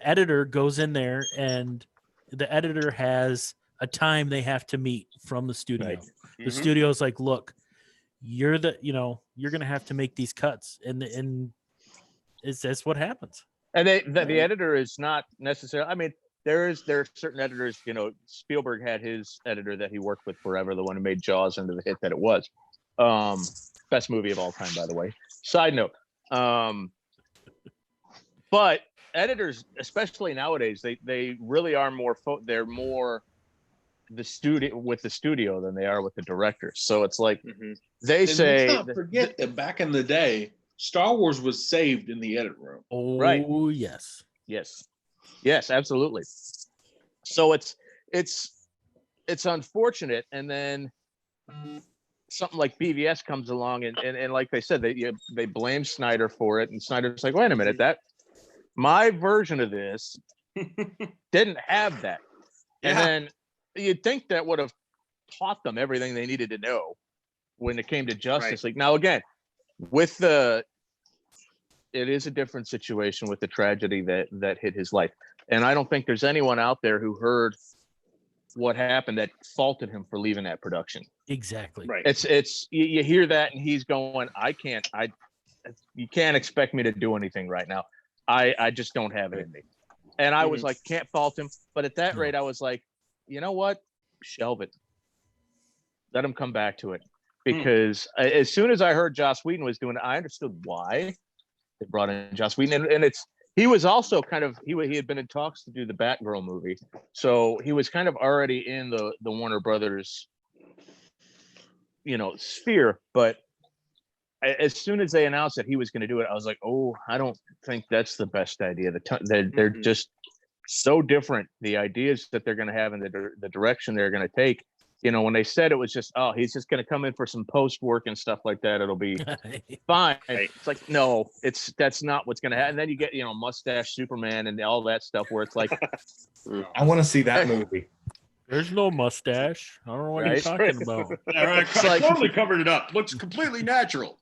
editor goes in there and the editor has a time they have to meet from the studio. Right. The studio's like, look, you're gonna have to make these cuts, and that's what happens. And the editor is not necessarily. I mean, there are certain editors. You know, Spielberg had his editor that he worked with forever, the one who made Jaws into the hit that it was. Best movie of all time, by the way. Side note. But editors, especially nowadays, they really are more. They're more the studio than they are with the directors. So it's like they And say. let's not forget that back in the day, Star Wars was saved in the edit room. Oh, Right. Yes, absolutely. So it's unfortunate, and then something like BVS comes along, and like they said, they blame Snyder for it, and Snyder's like, wait a minute, that my version of this didn't have that, and then you'd think that would have taught them everything they needed to know when it came to Justice League. Now again, it is a different situation with the tragedy that hit his life. And I don't think there's anyone out there who heard what happened that faulted him for leaving that production. Exactly. Right. It's you hear that and he's going, you can't expect me to do anything right now. I just don't have it in me. And I was like, can't fault him. But at that rate, I was like, you know what? Shelve it. Let him come back to it. Because as soon as I heard Joss Whedon was doing it, I understood why they brought in Joss Whedon. And he was also kind of, he had been in talks to do the Batgirl movie. So he was kind of already in the Warner Brothers, sphere. But as soon as they announced that he was going to do it, I was like, oh, I don't think that's the best idea. They're just so different. The ideas that they're going to have and the direction they're going to take you know, when they said it was just, oh, he's just going to come in for some post work and stuff like that, it'll be fine. It's like, no, that's not what's going to happen. And then you get, you know, mustache Superman and all that stuff where it's like, I want to see that movie. There's no mustache. I don't know what you're Right. talking about. All right, It's like- totally covered it up. Looks completely natural.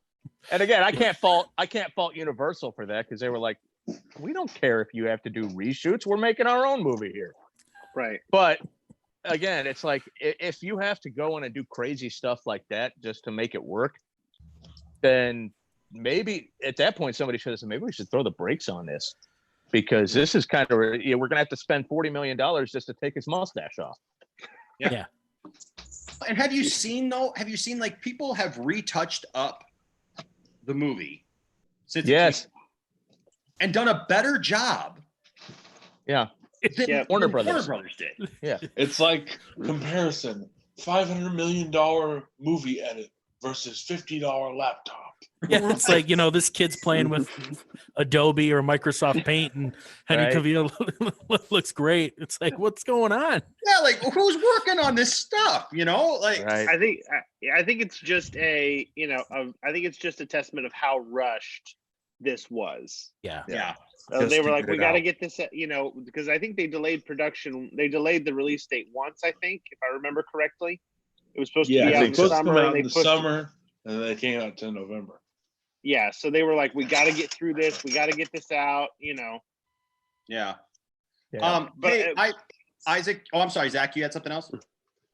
and again, I can't fault Universal for that because they were like, we don't care if you have to do reshoots. We're making our own movie here. Right. But again, it's like if you have to go in and do crazy stuff like that just to make it work, then maybe at that point somebody should have said, maybe we should throw the brakes on this because this is kind of, you know, we're gonna have to spend $40 million just to take his mustache off. Yeah. And have you seen like people have retouched up the movie since Yes. and done a better job Yeah. than Yeah. Warner Warner Brothers. Brothers did. It's like comparison: $500 million movie edit versus $50 laptop. Yeah, it's like, you know, this kid's playing with Adobe or Microsoft Paint and Henry Right. Cavill looks great. It's like, what's going on? Yeah, like who's working on this stuff? You know, like Right. I think it's just I think it's just a testament of how rushed this was. Yeah. yeah. Just They to were like, get we it got to out. get this, you know, because I think they delayed production. They delayed the release date once, I think, if I remember correctly. It was supposed to Yeah, be out they in the supposed to summer, come out and they in the pushed it. summer, and then they came out to November. Yeah, so they were like, we got to get through this. We got to get this out, you know. Yeah. Yeah. But Hey, Isaac. Oh, I'm sorry, Zach. You had something else?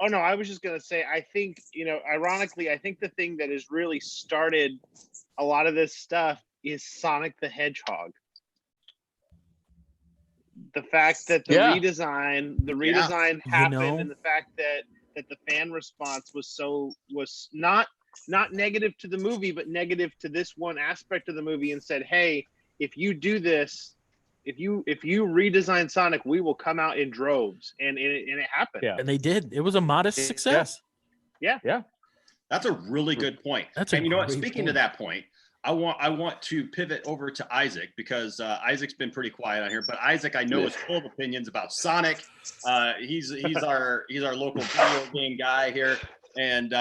Oh no, I was just gonna say, I think, you know, ironically, I think the thing that has really started a lot of this stuff is Sonic the Hedgehog. The fact that the Yeah. redesign happened, know? and the fact that the fan response was not negative to the movie, but negative to this one aspect of the movie, and said, hey, if you do this, if you redesign Sonic, we will come out in droves, and it happened. Yeah. And they did. It was a modest success. That's a really good point. That's a and you know what? great Speaking to point. that point, I want to pivot over to Isaac because Isaac's been pretty quiet on here. But Isaac, I know, is full of opinions about Sonic. He's our local video game guy here, and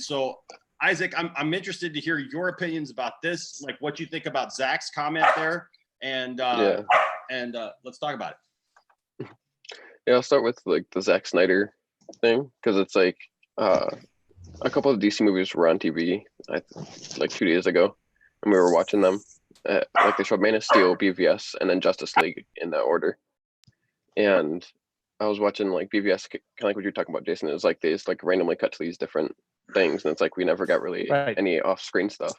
so Isaac, I'm interested to hear your opinions about this, like what you think about Zach's comment there, and let's talk about it. Yeah, I'll start with like the Zack Snyder thing because it's like a couple of DC movies were on TV like 2 days ago, and we were watching them. Like they showed Man of Steel, BVS, and then Justice League in that order. And I was watching like BVS, kind of like what you're talking about, Jason. It was like they just like randomly cut to these different things, and it's like we never got really Right. any off-screen stuff.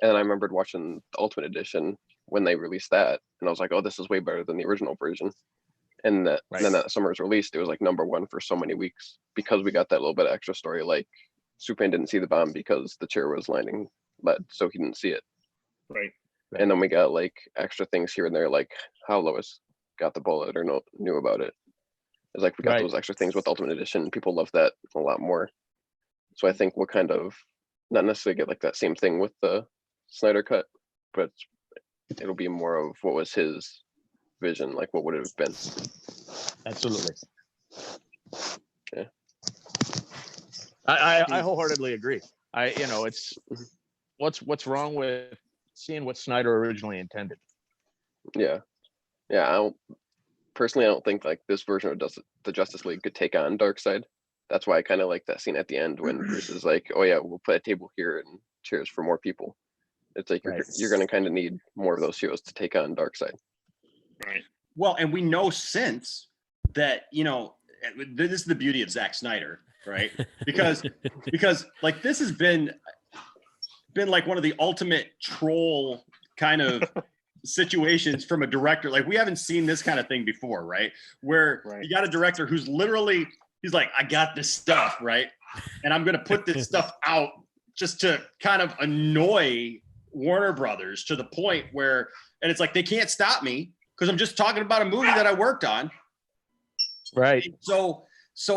And then I remembered watching the Ultimate Edition when they released that, and I was like, oh, this is way better than the original version. And then that summer was released, it was like #1 for so many weeks because we got that little bit of extra story. Like Superman didn't see the bomb because the chair was lining lead, so he didn't see it. Right. And then we got like extra things here and there, like how Lois got the bullet or knew about it. It's like we got Right. those extra things with Ultimate Edition. People love that a lot more. So I think we'll kind of not necessarily get like that same thing with the Snyder Cut, but it'll be more of what was his vision, like what would it have been. Absolutely. Yeah. I wholeheartedly agree. It's what's wrong with seeing what Snyder originally intended. Yeah. I don't think like this version of the Justice League could take on Darkseid. That's why I kind of like that scene at the end when Bruce is like, oh yeah, we'll put a table here and chairs for more people. It's like Right. you're going to kind of need more of those heroes to take on Darkseid. Right. Well, and we know since that, you know, this is the beauty of Zack Snyder, right? Because like this has been like one of the ultimate troll kind of situations from a director. Like we haven't seen this kind of thing before, right? Where you got a director who's literally, he's like, I got this stuff, right? And I'm going to put this stuff out just to kind of annoy Warner Brothers to the point where, and it's like, they can't stop me because I'm just talking about a movie that I worked on. Right. So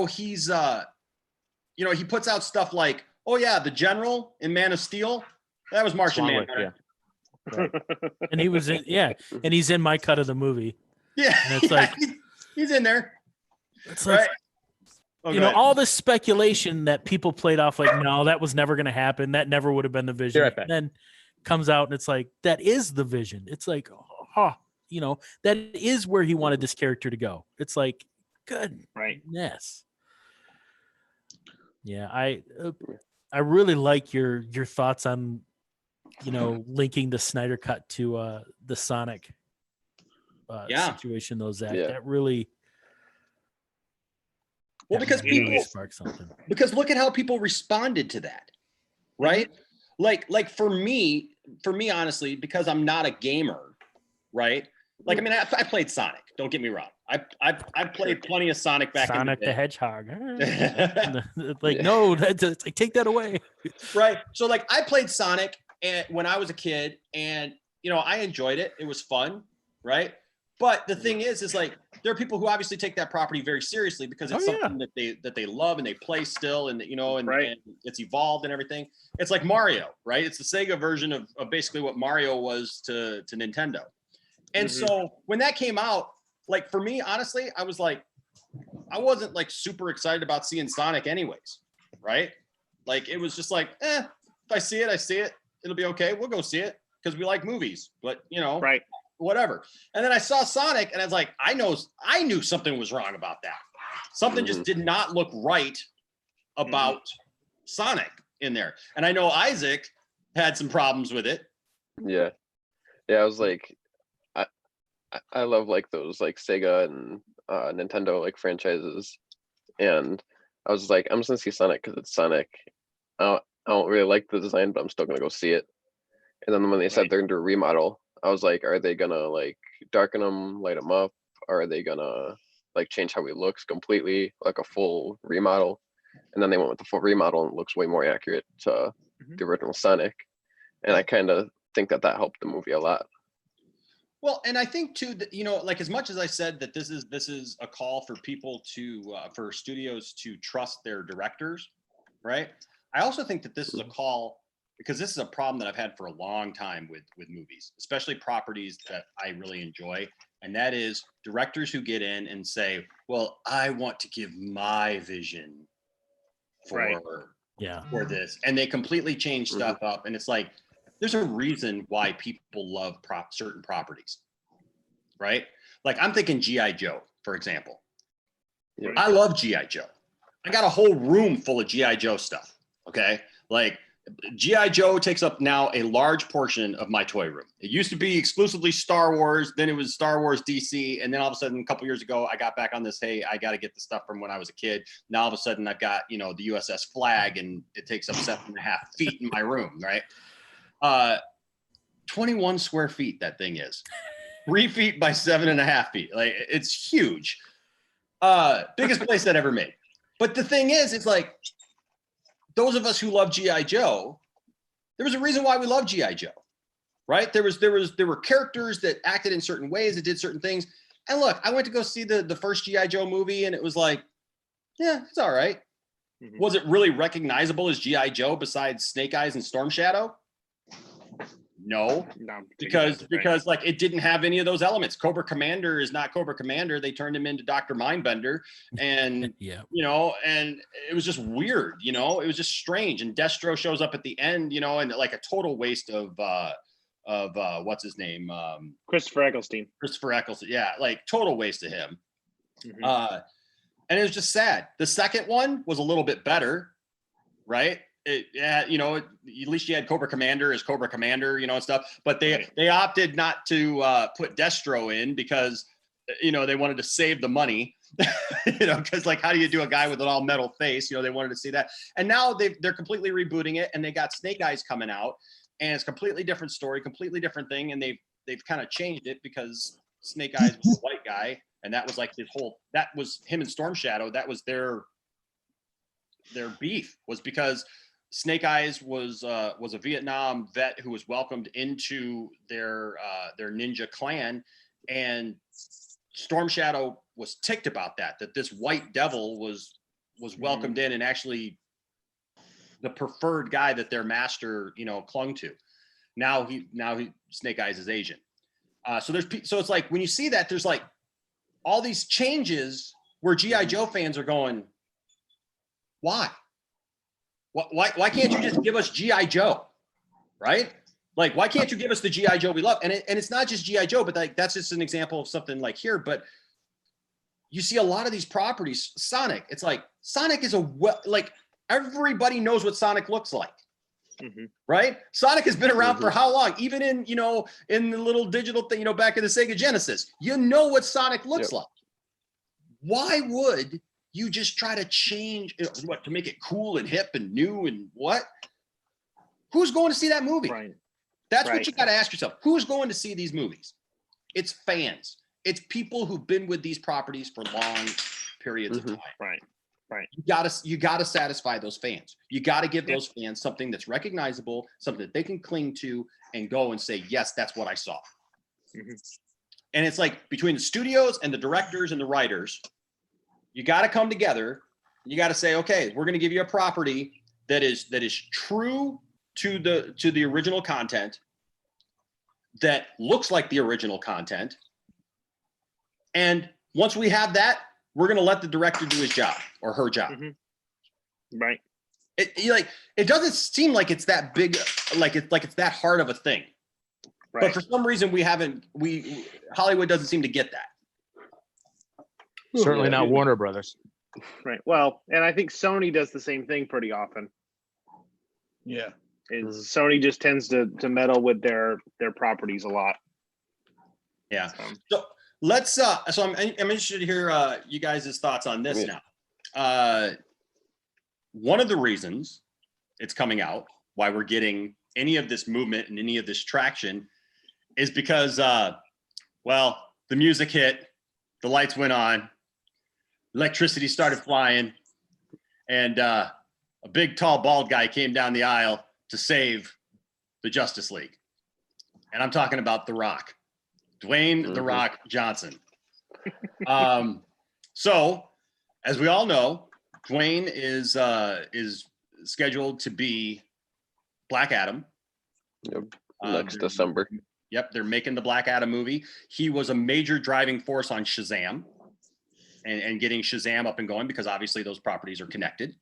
he's, you know, he puts out stuff like, oh yeah, the General in Man of Steel, that was Martian Swan Manhunter. Lake, Right. And he was in, and he's in my cut of the movie. Yeah, And it's like- he's in there. It's like, Right. Oh, you go know, ahead. all this speculation that people played off like, no, that was never going to happen. That never would have been the vision. right back. And then comes out and it's like, that is the vision. It's like, oh, you know, that is where he wanted this character to go. It's like, goodness. Yeah, I really like your thoughts on, you know, linking the Snyder Cut to the Sonic situation, though, Zach. Yeah. That really, Well, that because really people, sparked something. because look at how people responded to that, right? Like for me, honestly, because I'm not a gamer, right? Like, I mean, I played Sonic. Don't get me wrong. I played plenty of Sonic back Sonic in the Hedgehog. Like, no, that's like, take that away. Right. So like I played Sonic when I was a kid, and you know, I enjoyed it. It was fun, right? But the thing is like there are people who obviously take that property very seriously because it's something that they love and they play still, and you know, and it's evolved and everything. It's like Mario, right? It's the Sega version of basically what Mario was to Nintendo. And so when that came out, like for me, honestly, I was like, I wasn't like super excited about seeing Sonic anyways, right? Like it was just like, if I see it, I see it. It'll be okay. We'll go see it because we like movies, but you know, whatever. And then I saw Sonic and I was like, I knew something was wrong about that. Something just did not look right about Sonic in there. And I know Isaac had some problems with it. Yeah. I was like, I love like those like Sega and Nintendo like franchises, and I was like, I'm just gonna see Sonic because it's Sonic. I don't really like the design, but I'm still gonna go see it. And then when they said they're gonna do a remodel, I was like, are they gonna like darken them, light them up? Or are they gonna like change how he looks completely, like a full remodel? And then they went with the full remodel and it looks way more accurate to the original Sonic. And I kind of think that helped the movie a lot. Well, and I think too that, you know, like as much as I said that this is a call for people to for studios to trust their directors, right? I also think that this is a call because this is a problem that I've had for a long time with movies, especially properties that I really enjoy, and that is directors who get in and say, "Well, I want to give my vision for this," and they completely change stuff up, and it's like, there's a reason why people love certain properties, right? Like I'm thinking G.I. Joe, for example. Yeah. I love G.I. Joe. I got a whole room full of G.I. Joe stuff, okay? Like G.I. Joe takes up now a large portion of my toy room. It used to be exclusively Star Wars, then it was Star Wars DC, and then all of a sudden, a couple years ago, I got back on this, hey, I got to get the stuff from when I was a kid. Now all of a sudden, I've got, you know, the USS Flag, and it takes up 7.5 feet in my room, right? 21 square feet that thing is 3 feet by 7.5 feet. Like it's huge. Biggest place that ever made. But the thing is, it's like those of us who love G.I. Joe, there was a reason why we love G.I. Joe, right? There were characters that acted in certain ways, that did certain things. And look, I went to go see the first G.I. Joe movie, and it was like, yeah, it's all right. Was it really recognizable as G.I. Joe besides Snake Eyes and Storm Shadow? No, because like it didn't have any of those elements. Cobra Commander is not Cobra Commander. They turned him into Dr. Mindbender, and you know, and it was just weird. You know, it was just strange. And Destro shows up at the end, you know, and like a total waste of what's his name, Christopher Eccleston. Yeah, like total waste of him. And it was just sad. The second one was a little bit better, right? You know, at least you had Cobra Commander as Cobra Commander, you know, and stuff. But they opted not to put Destro in because, you know, they wanted to save the money, you know, because like, how do you do a guy with an all metal face? You know, they wanted to see that. And now they're completely rebooting it, and they got Snake Eyes coming out, and it's a completely different story, completely different thing. And they've kind of changed it because Snake Eyes was a white guy, and that was like that was him and Storm Shadow. That was their beef, was because Snake Eyes was a Vietnam vet who was welcomed into their ninja clan, and Storm Shadow was ticked about that this white devil was welcomed in and actually the preferred guy that their master, you know, clung to. Now he Snake Eyes is Asian. So it's like when you see that, there's like all these changes where G.I. Joe fans are going, Why? Why can't you just give us G.I. Joe, right? Like, why can't you give us the G.I. Joe we love? And it's not just G.I. Joe, but like that's just an example of something like here. But you see a lot of these properties, Sonic. It's like Sonic is like everybody knows what Sonic looks like, right? Sonic has been around for how long? Even in in the little digital thing, back in the Sega Genesis, you know what Sonic looks like. Why would you just try to change what to make it cool and hip and new and what? Who's going to see that movie? Right. That's what you got to ask yourself. Who's going to see these movies? It's fans. It's people who've been with these properties for long periods of time. Right. You gotta satisfy those fans. You got to give those fans something that's recognizable, something that they can cling to and go and say, yes, that's what I saw. And it's like between the studios and the directors and the writers, you got to come together. You got to say, okay, we're going to give you a property that is true to the original content, that looks like the original content. And once we have that, we're going to let the director do his job or her job. Right. It doesn't seem like it's that big, like it's that hard of a thing. Right. But for some reason Hollywood doesn't seem to get that. Certainly not Warner Brothers. Right. Well, and I think Sony does the same thing pretty often. Yeah. Sony just tends to meddle with their properties a lot. Yeah. So let's so I'm interested to hear you guys' thoughts on this now. One of the reasons it's coming out, why we're getting any of this movement and any of this traction, is because the music hit, the lights went on, electricity started flying, and a big, tall, bald guy came down the aisle to save the Justice League. And I'm talking about The Rock, Dwayne The Rock Johnson. So, as we all know, Dwayne is scheduled to be Black Adam. Yep. Next December. Yep, they're making the Black Adam movie. He was a major driving force on Shazam and getting Shazam up and going, because obviously those properties are connected.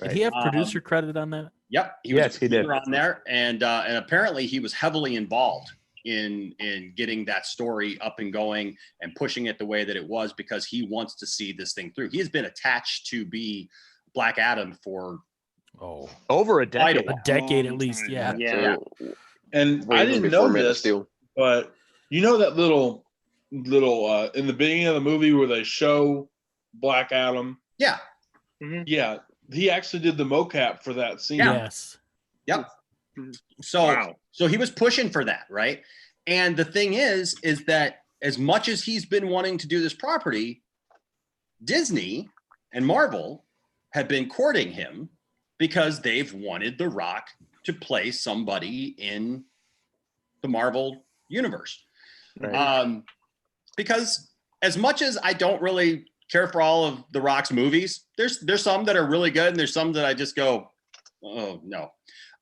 Did he have producer credit on that? Yep. He did on there, and apparently he was heavily involved in getting that story up and going and pushing it the way that it was, because he wants to see this thing through. He has been attached to be Black Adam for over a decade. A decade at least, yeah. And I didn't know this, but you know that little in the beginning of the movie where they show Black Adam? Yeah. Yeah. He actually did the mocap for that scene. Yes. Yep. So he was pushing for that, right? And the thing is that as much as he's been wanting to do this property, Disney and Marvel have been courting him because they've wanted The Rock to play somebody in the Marvel universe. Right. Because as much as I don't really care for all of The Rock's movies, there's some that are really good, and there's some that I just go, oh no.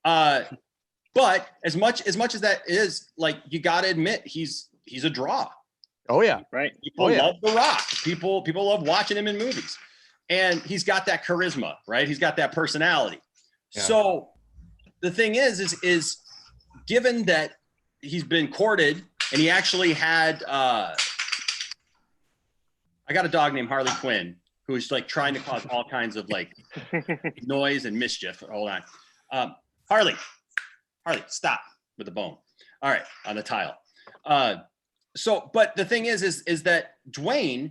But as much as that is, like, you got to admit he's a draw. Oh yeah, right. People love The Rock. People love watching him in movies, and he's got that charisma, right? He's got that personality. Yeah. So the thing is given that he's been courted, and he actually had I got a dog named Harley Quinn who's like trying to cause all kinds of like noise and mischief. Hold on. Harley, stop with the bone. All right, on the tile. But the thing is that Dwayne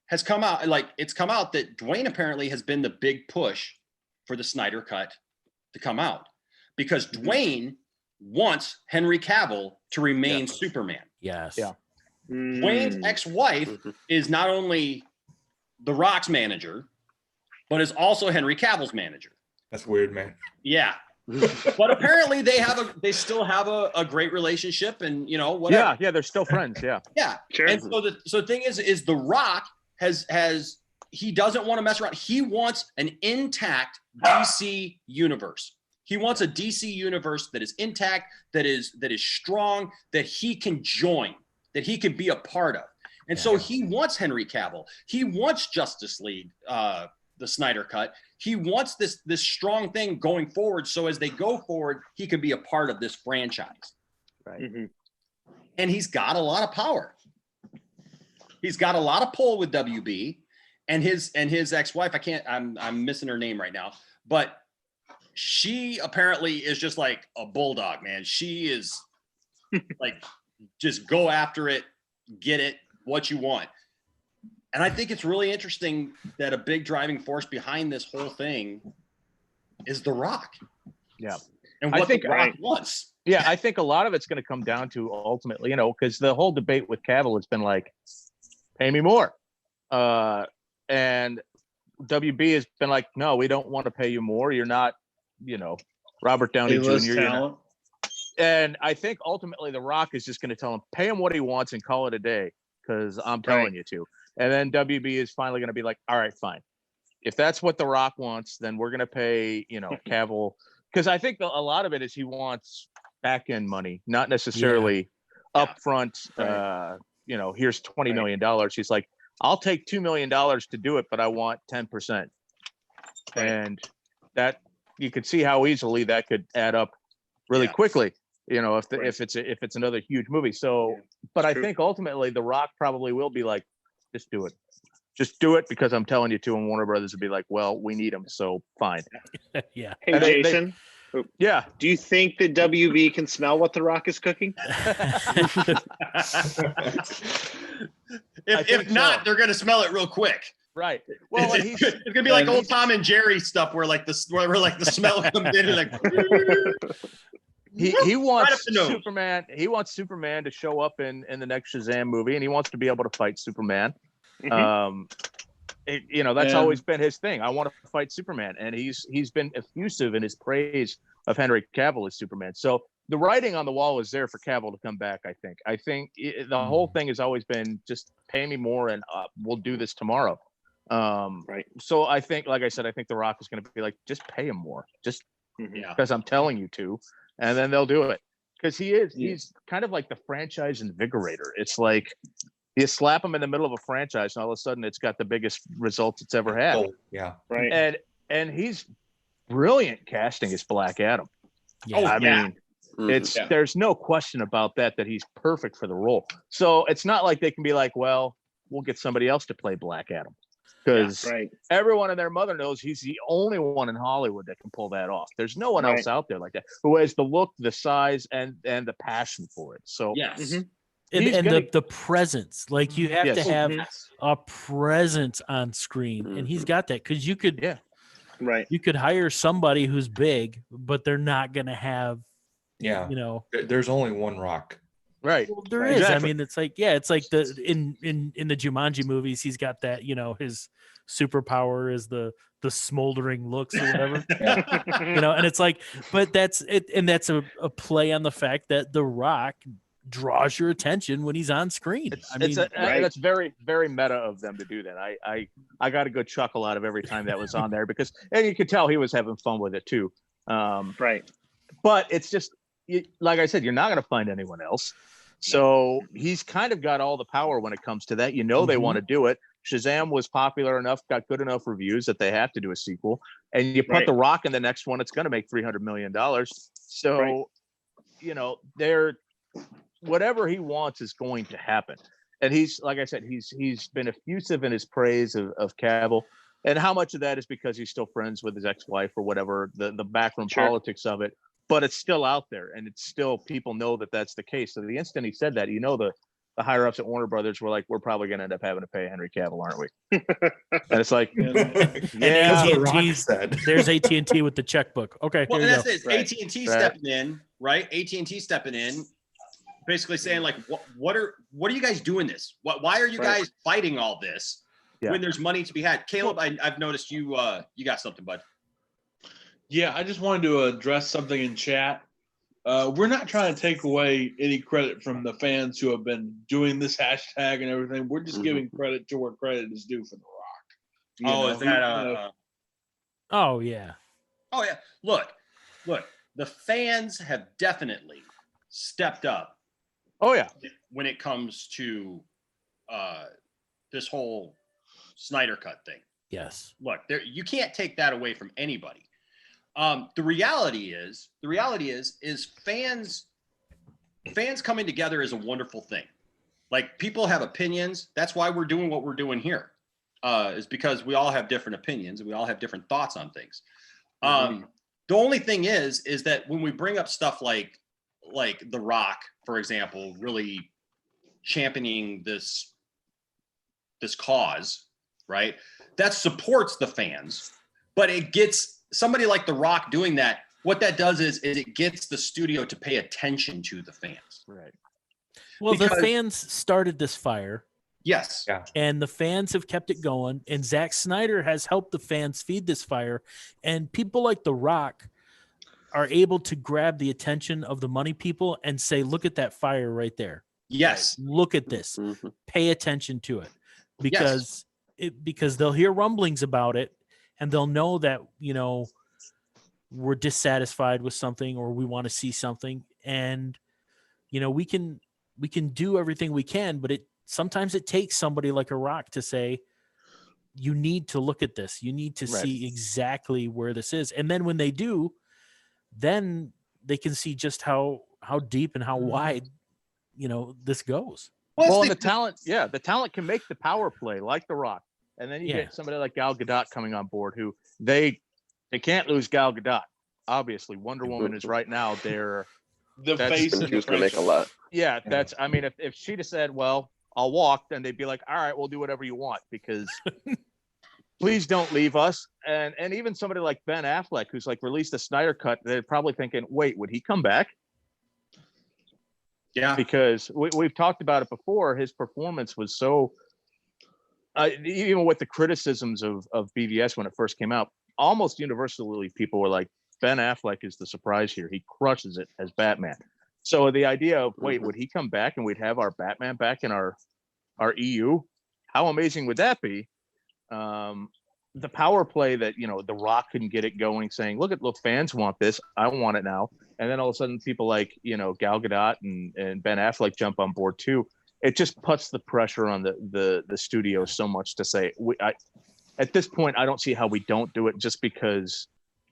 has come out, like it's come out that Dwayne apparently has been the big push for the Snyder Cut to come out, because Dwayne wants Henry Cavill to remain Superman. Yes. Yeah. Dwayne's ex-wife is not only The Rock's manager, but is also Henry Cavill's manager. That's weird, man. Yeah. But apparently they still have a great relationship, and whatever. Yeah, they're still friends. Yeah. Yeah. Sure. And so the thing is The Rock has he doesn't want to mess around. He wants an intact DC universe. He wants a DC universe that is intact, that is strong, that he can join, that he can be a part of. And so he wants Henry Cavill. He wants Justice League the Snyder Cut. He wants this strong thing going forward, so as they go forward, he can be a part of this franchise. Right. Mm-hmm. And he's got a lot of power. He's got a lot of pull with WB, and his ex-wife. I'm missing her name right now, but she apparently is just like a bulldog, man. She is like, just go after it, get it, what you want. And I think it's really interesting that a big driving force behind this whole thing is The Rock. Yeah. And what The Rock wants. Yeah, I think a lot of it's going to come down to ultimately, because the whole debate with Cavill has been like, pay me more. And WB has been like, no, we don't want to pay you more. You're not, Robert Downey Jr. You're not. And I think ultimately The Rock is just going to tell him, pay him what he wants and call it a day, because I'm telling you to. And then WB is finally going to be like, all right, fine. If that's what The Rock wants, then we're going to pay, Cavill. Because I think a lot of it is he wants back-end money, not necessarily upfront, here's $20 million. He's like, I'll take $2 million to do it, but I want 10%. And that, you could see how easily that could add up really quickly, if it's another huge movie. So, but I think ultimately The Rock probably will be like, just do it. Just do it because I'm telling you to, and Warner Brothers would be like, well, we need him, so fine. Yeah. Hey, Jason. Yeah. Do you think that WB can smell what The Rock is cooking? If not, they're going to smell it real quick. Right. Well, it's going to be like old Tom and Jerry stuff where the smell comes in and like. He wants Superman. He wants Superman to show up in the next Shazam movie, and he wants to be able to fight Superman. Mm-hmm. That's always been his thing. I want to fight Superman, and he's been effusive in his praise of Henry Cavill as Superman. So the writing on the wall is there for Cavill to come back. I think the whole thing has always been just pay me more, and we'll do this tomorrow. So I think, like I said, I think The Rock is going to be like, just pay him more, just because I'm telling you to, and then they'll do it. Because he's kind of like the franchise invigorator. It's like you slap him in the middle of a franchise, and all of a sudden it's got the biggest results it's ever had. Oh, yeah. Right. And he's brilliant casting as Black Adam. Yeah. I mean, there's no question about that he's perfect for the role. So it's not like they can be like, well, we'll get somebody else to play Black Adam. Because everyone and their mother knows he's the only one in Hollywood that can pull that off. There's no one else out there like that who has the look, the size, and the passion for it. So and the presence, like you have to have a presence on screen, and he's got that. Because you could you could hire somebody who's big, but they're not going to have there's only one Rock. Right. Well, there is. I mean, it's like the in the Jumanji movies, he's got that, his superpower is the smoldering looks or whatever. And it's like, but that's it, and that's a play on the fact that The Rock draws your attention when he's on screen. That's very, very meta of them to do that. I got a good chuckle out of every time that was on there because, and you could tell he was having fun with it too. But it's just, like I said, you're not going to find anyone else. So he's kind of got all the power when it comes to that. They want to do it. Shazam was popular enough, got good enough reviews that they have to do a sequel. And you put The Rock in the next one, it's going to make $300 million. So, they're whatever he wants is going to happen. And he's, like I said, he's been effusive in his praise of Cavill. And how much of that is because he's still friends with his ex-wife or whatever, the backroom politics of it. But it's still out there, and it's still, people know that that's the case. So the instant he said that, the higher ups at Warner Brothers were like, we're probably going to end up having to pay Henry Cavill, aren't we? And it's like, there's AT&T with the checkbook. Okay. Well, and that's it. AT&T stepping in, right? AT&T stepping in, basically saying like, what are you guys doing this? Why are you guys fighting all this when there's money to be had? Caleb, I've noticed you got something, bud. Yeah, I just wanted to address something in chat. We're not trying to take away any credit from the fans who have been doing this hashtag and everything. We're just giving credit to where credit is due for The Rock. Is that Oh yeah. Oh yeah. Look. The fans have definitely stepped up. Oh yeah. When it comes to this whole Snyder Cut thing. Yes. Look, you can't take that away from anybody. The reality is fans coming together is a wonderful thing. Like, people have opinions. That's why we're doing what we're doing here, is because we all have different opinions and we all have different thoughts on things. The only thing is that when we bring up stuff like The Rock, for example, really championing this cause, right? That supports the fans, but it gets somebody like The Rock doing that. What that does is it gets the studio to pay attention to the fans. Right. Well, the fans started this fire. Yes. Yeah. And the fans have kept it going. And Zack Snyder has helped the fans feed this fire. And people like The Rock are able to grab the attention of the money people and say, look at that fire right there. Yes. Look at this. Pay attention to it. Because they'll hear rumblings about it and they'll know that, we're dissatisfied with something or we want to see something. And, we can do everything we can, but sometimes it takes somebody like a Rock to say, you need to look at this. You need to see exactly where this is. And then when they do, then they can see just how deep and how wide, this goes. Well, and the talent can make the power play like The Rock. And then you get somebody like Gal Gadot coming on board who they can't lose Gal Gadot. Obviously, Wonder Woman is right now the face of the going to make a lot. Yeah, if she'd have said, well, I'll walk, then they'd be like, all right, we'll do whatever you want because please don't leave us. And even somebody like Ben Affleck, who's like released a Snyder Cut, they're probably thinking, wait, would he come back? Yeah. Because we've talked about it before. His performance was so, even with the criticisms of BVS when it first came out, almost universally people were like, Ben Affleck is the surprise here. He crushes it as Batman. So the idea of, wait, would he come back and we'd have our Batman back in our EU? How amazing would that be? The power play that, The Rock couldn't get it going, saying, look, fans want this. I want it now. And then all of a sudden people like, Gal Gadot and Ben Affleck jump on board too. It just puts the pressure on the studio so much to say, at this point, I don't see how we don't do it, just because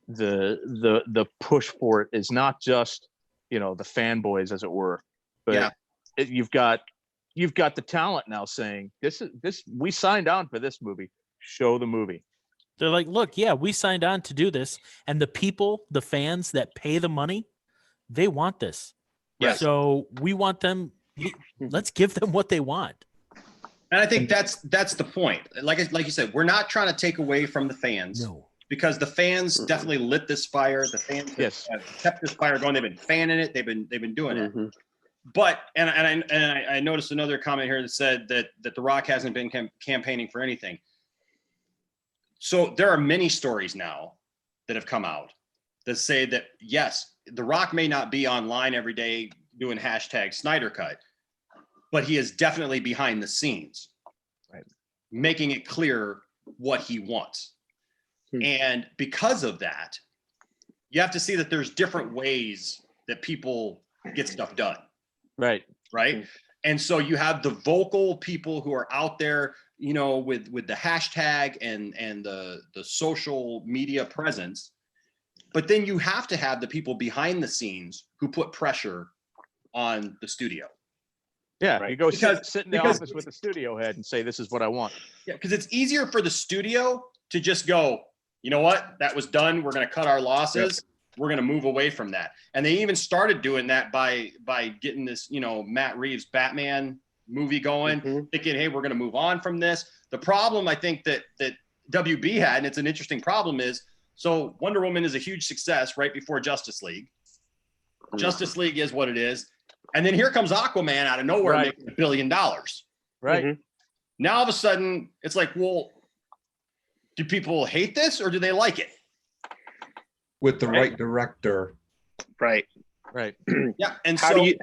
the push for it is not just, the fanboys, as it were, but you've got the talent now saying this we signed on for this movie. Show the movie. They're like, look, we signed on to do this, and the fans that pay the money, they want this. Yes. So we want them. Let's give them what they want. And I think that's the point. Like you said, we're not trying to take away from the fans. No. Because the fans definitely lit this fire. The fans have kept this fire going. They've been fanning it. They've been doing it. But I noticed another comment here that said that The Rock hasn't been campaigning for anything. So there are many stories now that have come out that say that, yes, The Rock may not be online every day doing hashtag Snyder Cut, but he is definitely behind the scenes, making it clear what he wants. And because of that, you have to see that there's different ways that people get stuff done. Right. And so you have the vocal people who are out there, with the hashtag and the social media presence. But then you have to have the people behind the scenes who put pressure on the studio. Yeah, you go sit in the office with the studio head and say, this is what I want. Yeah, because it's easier for the studio to just go, you know what, that was done. We're going to cut our losses. Yep. We're going to move away from that. And they even started doing that by getting this, Matt Reeves Batman movie going, thinking, hey, we're going to move on from this. The problem I think that WB had, and it's an interesting problem, is so Wonder Woman is a huge success right before Justice League. Justice League is what it is. And then here comes Aquaman out of nowhere making $1 billion. Right. Now all of a sudden it's like, well, do people hate this or do they like it? With the right director. Right. Yeah. And how do you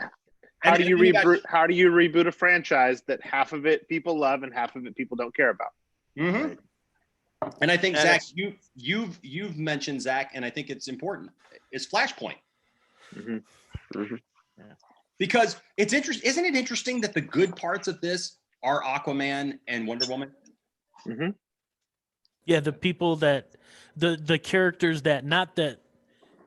reboot a franchise that half of it people love and half of it people don't care about? Right. And I think Zach, you've mentioned Zach, and I think it's important. Is Flashpoint. Because it's interesting. Isn't it interesting that the good parts of this are Aquaman and Wonder Woman? Yeah, the people that the characters that not that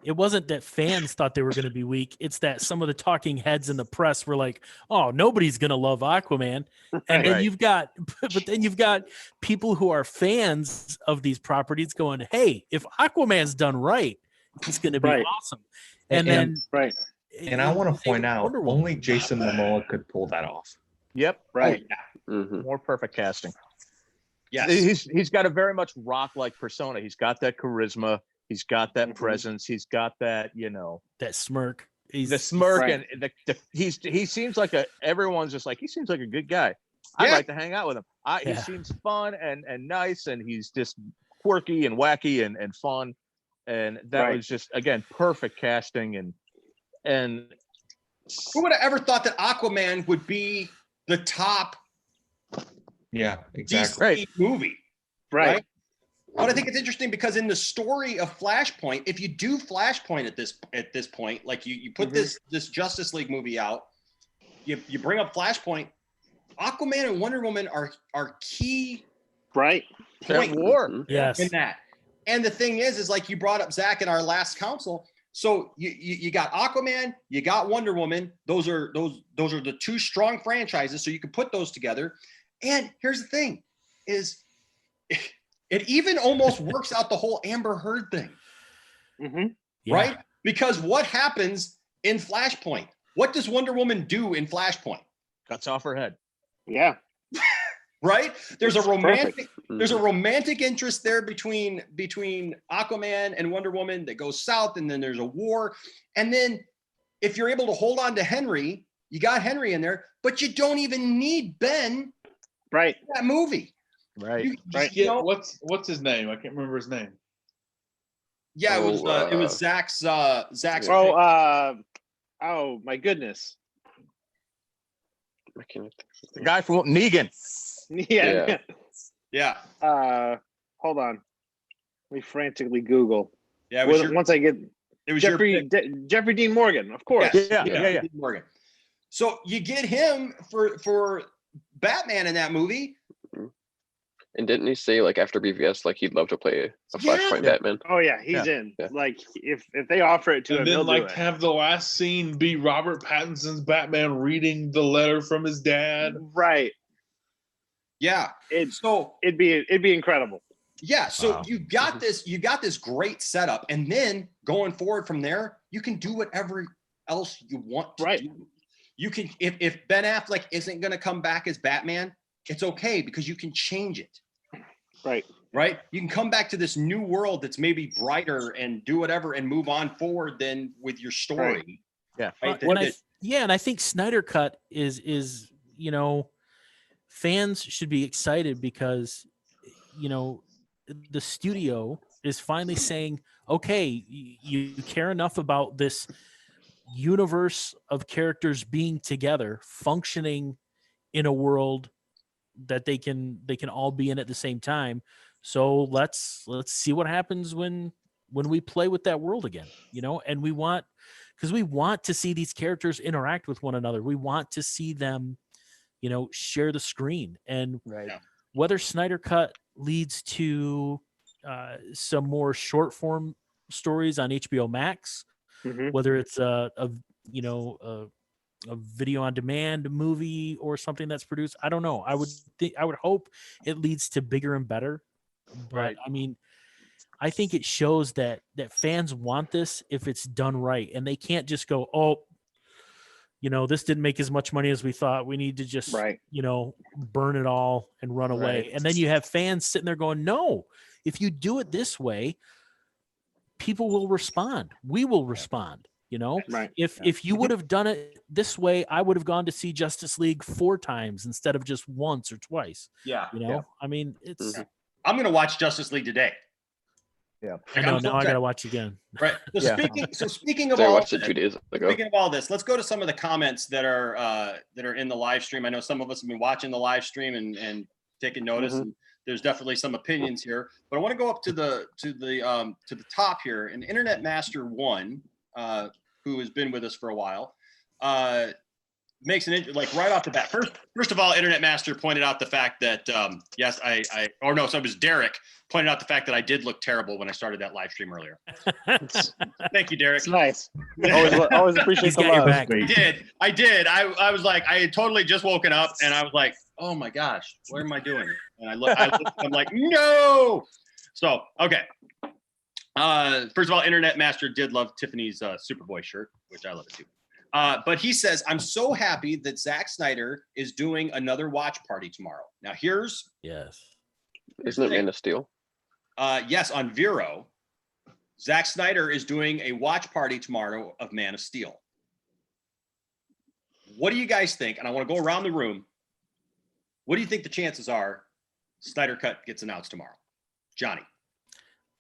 it wasn't that fans thought they were going to be weak. It's that some of the talking heads in the press were like, "Oh, nobody's going to love Aquaman," and then Right. you've got, but then you've got people who are fans of these properties going, "Hey, if Aquaman's done right, it's going to be Right. awesome." And And- then, Right. And I want to same point with out, Wonder Woman. only Jason Momoa could pull that off. Yep. Right. Mhm. More perfect casting. Yes. He's got a very much rock-like persona. He's got that charisma. He's got that Mhm. presence. He's got that, that smirk. He's the smirk, Right. and he seems like everyone's just like, he seems like a good guy. I'd Yeah. like to hang out with him. He Yeah. seems fun and nice, and he's just quirky and wacky and fun. And that Right. was just, again, perfect casting. And Who would have ever thought that Aquaman would be the top Yeah, DC exactly. Right. movie? Right. But I think it's interesting because in the story of Flashpoint, if you do Flashpoint at this point, like you put Mhm. this Justice League movie out, you bring up Flashpoint, Aquaman and Wonder Woman are key Right. that points war. Mhm. yes, in that. And the thing is like you brought up Zach in our last council. So you got Aquaman, you got Wonder Woman. Those are the two strong franchises. So you can put those together. And here's the thing: is it even almost works out the whole Amber Heard thing, Mm-hmm. yeah. right? Because what happens in Flashpoint? What does Wonder Woman do in Flashpoint? Cuts off her head. Yeah. Right? There's a It's romantic. perfect. There's a Mhm. romantic interest there between Aquaman and Wonder Woman that goes south, and then there's a war. And then if you're able to hold on to Henry, you got Henry in there, but you don't even need Ben Right. in that movie. Right. You, Right. you Yeah, know, what's his name? I can't remember his name. yeah, it Oh, was Zach's yeah. pick. Oh my goodness. I can't. The guy from Negan. Yeah. Yeah. Hold on. Let me frantically Google. Yeah, it was your, Once I get it was Jeffrey your pick. Jeffrey Dean Morgan, of course. Yeah. Morgan. So you get him for Batman in that movie. And didn't he say like after BVS like he'd love to play a Yeah. Flashpoint Batman? Oh yeah, he's in. Yeah. Like if they offer it to him, And he'll then like do it. have the last scene be Robert Pattinson's Batman reading the letter from his dad. Right. Yeah. So It'd be incredible. yeah, so Wow. you got this great setup, and then going forward from there, you can do whatever else you want to Right. do. You can if Ben Affleck isn't going to come back as Batman, it's okay because you can change it. Right. Right? You can come back to this new world that's maybe brighter and do whatever and move on forward then with your story. Yeah. Right? And I think Snyder Cut is fans should be excited because the studio is finally saying, okay, you care enough about this universe of characters being together, functioning in a world that they can all be in at the same time. So let's see what happens when we play with that world again, and we want to see these characters interact with one another. We want to see them, share the screen. And Right. whether Snyder Cut leads to some more short form stories on HBO Max, Mhm. whether it's a video on demand movie or something that's produced, I don't know. I would hope it leads to bigger and better. But Right. I mean, I think it shows that fans want this if it's done right, and they can't just go, oh, this didn't make as much money as we thought. We need to just, Right. burn it all and run away. Right. And then you have fans sitting there going, no, if you do it this way, people will respond. We will respond. Right. If you would have done it this way, I would have gone to see Justice League 4 times instead of just once or twice. Yeah. I mean, it's. Mhm. I'm going to watch Justice League today. Yeah. I know. I'm so Now I got to excited. watch again. Right. So Yeah. speaking of I all watched it this, 2 days ago. speaking of all this, let's go to some of the comments that are in the live stream. I know some of us have been watching the live stream and taking notice. Mhm. And there's definitely some opinions here, but I want to go up to the top here. And Internet Master 1, who has been with us for a while, makes an like right off the bat. First of all, Internet Master pointed out the fact that yes, so it was Derek pointed out the fact that I did look terrible when I started that live stream earlier. Thank you, Derek. It's nice. Always appreciate He's the got your love. back. I did. I was like, I had totally just woken up and I was like, oh my gosh, what am I doing? And I'm like, no. So, okay. First of all, Internet Master did love Tiffany's Superboy shirt, which I love it too. But he says, I'm so happy that Zack Snyder is doing another watch party tomorrow. Now here's Yes. Isn't it Man of Steel? yes, on Vero, Zack Snyder is doing a watch party tomorrow of Man of Steel. What do you guys think? And I want to go around the room. What do you think the chances are Snyder Cut gets announced tomorrow? Johnny.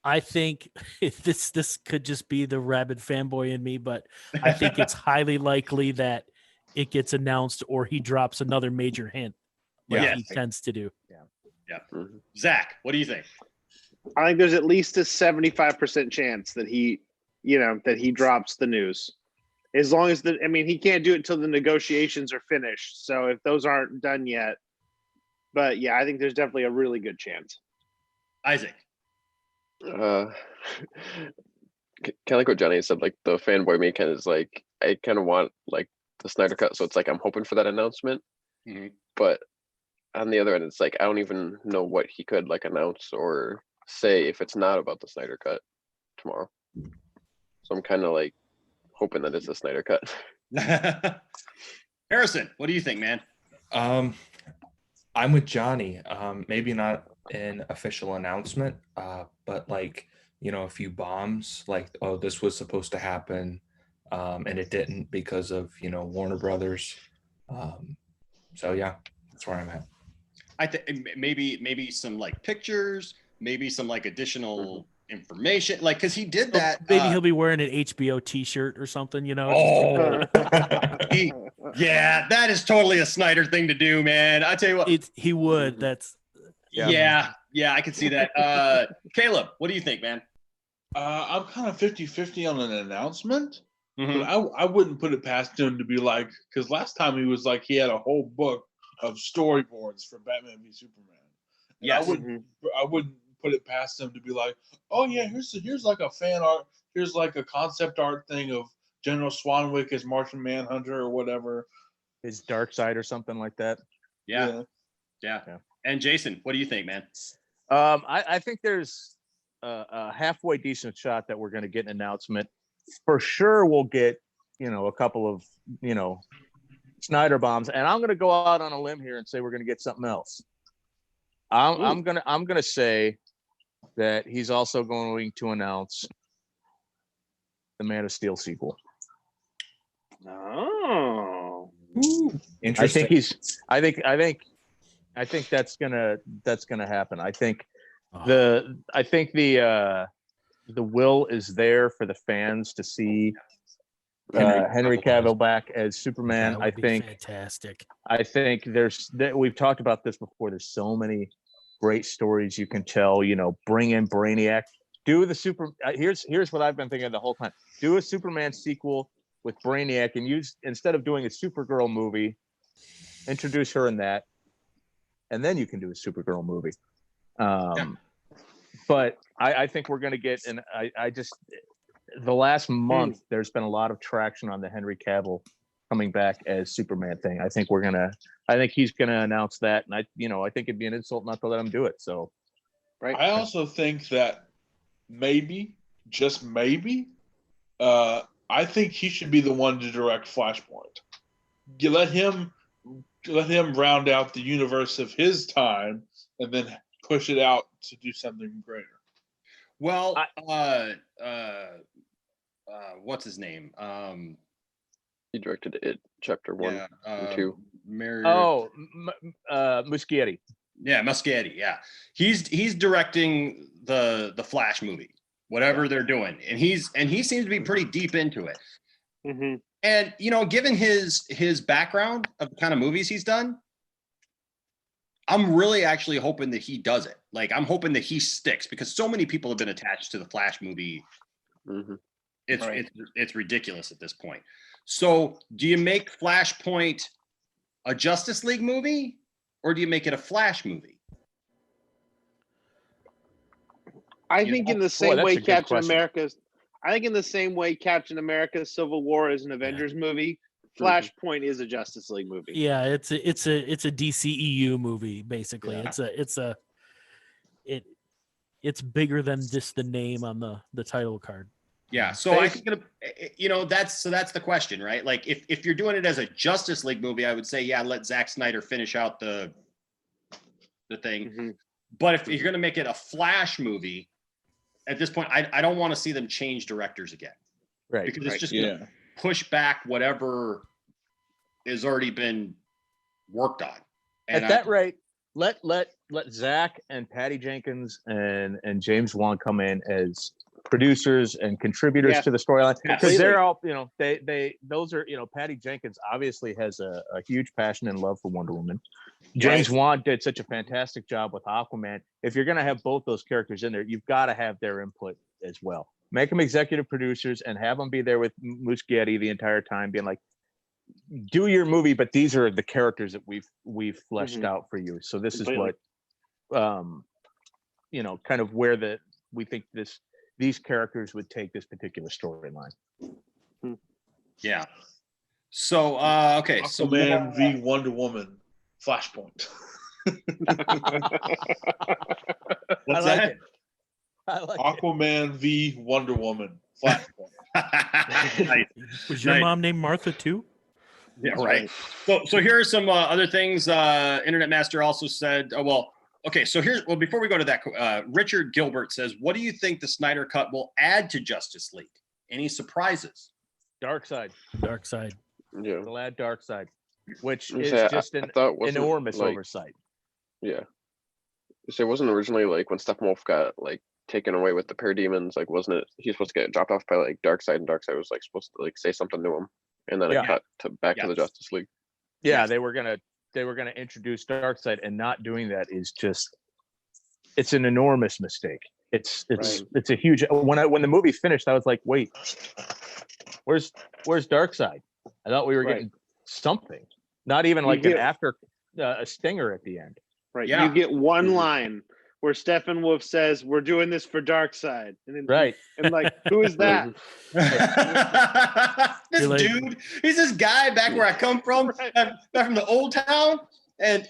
I think this could just be the rabid fanboy in me, but I think it's highly likely that it gets announced or he drops another major hint like he tends to do. Yeah. Zach, what do you think? I think there's at least a 75% chance that he drops the news. As long as he can't do it until the negotiations are finished. So if those aren't done yet, but yeah, I think there's definitely a really good chance. Isaac. Kind of like what Johnny said, like the fanboy me kind of is like, I kind of want like the Snyder Cut, so it's like I'm hoping for that announcement. But on the other end, it's like I don't even know what he could like announce or say if it's not about the Snyder Cut tomorrow. So I'm kind of like hoping that it's the Snyder Cut. Harrison, what do you think, man? I'm with Johnny. Maybe not an official announcement, but like, a few bombs like, oh, this was supposed to happen, and it didn't because of, Warner Brothers. So yeah, that's where I'm at. I think maybe some like pictures, maybe some like additional information, like because he did that. Maybe he'll be wearing an HBO T-shirt or something, Oh, yeah, that is totally a Snyder thing to do, man. I tell you what, he would. That's yeah, I can see that. Caleb, what do you think, man? I'm kind of 50-50 on an announcement, Mm-hmm. but I wouldn't put it past him to be like, because last time he was like, he had a whole book of storyboards for Batman v Superman. Yeah, I wouldn't put it past him to be like, oh yeah, here's like a fan art, here's like a concept art thing of General Swanwick as Martian Manhunter or whatever. His dark side or something like that. Yeah. And Jason, what do you think, man? I think there's a halfway decent shot that we're going to get an announcement. For sure, we'll get a couple of Snyder bombs, and I'm going to go out on a limb here and say we're going to get something else. I'm gonna say that he's also going to announce the Man of Steel sequel. Oh, Interesting. I think that's gonna happen. I think the will is there for the fans to see Henry Cavill back as Superman. I think fantastic. I think we've talked about this before. There's so many great stories you can tell. Bring in Brainiac. Do the here's what I've been thinking the whole time. Do a Superman sequel with Brainiac and instead of doing a Supergirl movie, introduce her in that, and then you can do a Supergirl movie. But I think we're going to get, and I just, the last month, there's been a lot of traction on the Henry Cavill coming back as Superman thing. I think he's going to announce that. And I think it'd be an insult not to let him do it. So, right. I also think that maybe, just maybe, I think he should be the one to direct Flashpoint. You let him round out the universe of his time and then push it out to do something greater. Well, what's his name? He directed it, Chapter 1 and 2. Muschietti. Yeah, Muschietti. Yeah, he's directing the Flash movie, whatever they're doing, and he seems to be pretty deep into it. Mm-hmm. And given his background of the kind of movies he's done, I'm really actually hoping that he does it. Like, I'm hoping that he sticks because so many people have been attached to the Flash movie It's ridiculous at this point. So do you make Flashpoint a Justice League movie, or do you make it a Flash movie? I think in the Boy, same that's way a good Captain question. America's I think in the same way Captain America Civil War is an Avengers movie, Flashpoint is a Justice League movie. Yeah, it's a DCEU movie basically. Yeah. It's bigger than just the name on the title card. Yeah, so I think that's the question, right? Like if you're doing it as a Justice League movie, I would say let Zack Snyder finish out the thing. Mm-hmm. But if you're going to make it a Flash movie, at this point, I don't want to see them change directors again, Right. because it's just going to push back whatever has already been worked on. And At that rate, let Zach and Patty Jenkins and James Wan come in as producers and contributors to the storyline, because they're all those are Patty Jenkins obviously has a huge passion and love for Wonder Woman. James Wan did such a fantastic job with Aquaman. If you're going to have both those characters in there, you've got to have their input as well. Make them executive producers and have them be there with Muschietti the entire time, being like, do your movie, but these are the characters that we've fleshed out for you. So this is what kind of where we think these characters would take this particular storyline. Yeah. So okay, so Aquaman v Wonder Woman, Flashpoint. What's that? I like Aquaman v Wonder Woman, Flashpoint. Nice. Was your mom named Martha too? Yeah, right. So here are some other things. Internet Master also said, so before we go to that, Richard Gilbert says, what do you think the Snyder Cut will add to Justice League? Any surprises? Darkseid. Yeah. It'll add Darkseid, which You is say, just an enormous oversight. Yeah. So it wasn't originally like when Steppenwolf got like taken away with the parademons, like wasn't it he was supposed to get dropped off by like Darkseid, and Darkseid was like supposed to like say something to him, and then it cut back to the Justice League. Yeah, they were gonna introduce Darkseid, and not doing that is just it's an enormous mistake. It's a huge when the movie finished, I was like, wait, where's Darkseid? I thought we were getting something, not even like a stinger at the end. Right. Yeah. You get one line where Steppenwolf says, "We're doing this for Darkseid," and then, and like, who is that? This dude, he's this guy back where I come from, back from the old town, and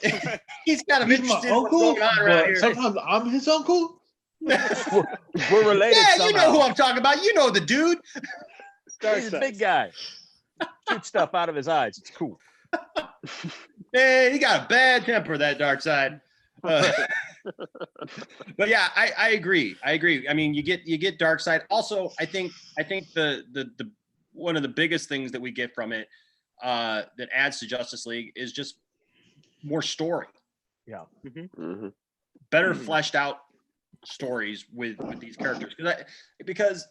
he's kind of interested in what's going on around here. Sometimes I'm his uncle. We're related. Yeah, somehow. you know who I'm talking about. You know the dude. He's a big guy. Shoot stuff out of his eyes. It's cool. Man, he got a bad temper, that Darkseid. But yeah, I agree. I mean, you get Darkseid. Also, I think the one of the biggest things that we get from it that adds to Justice League is just more story. Yeah. Better fleshed out stories with these characters, because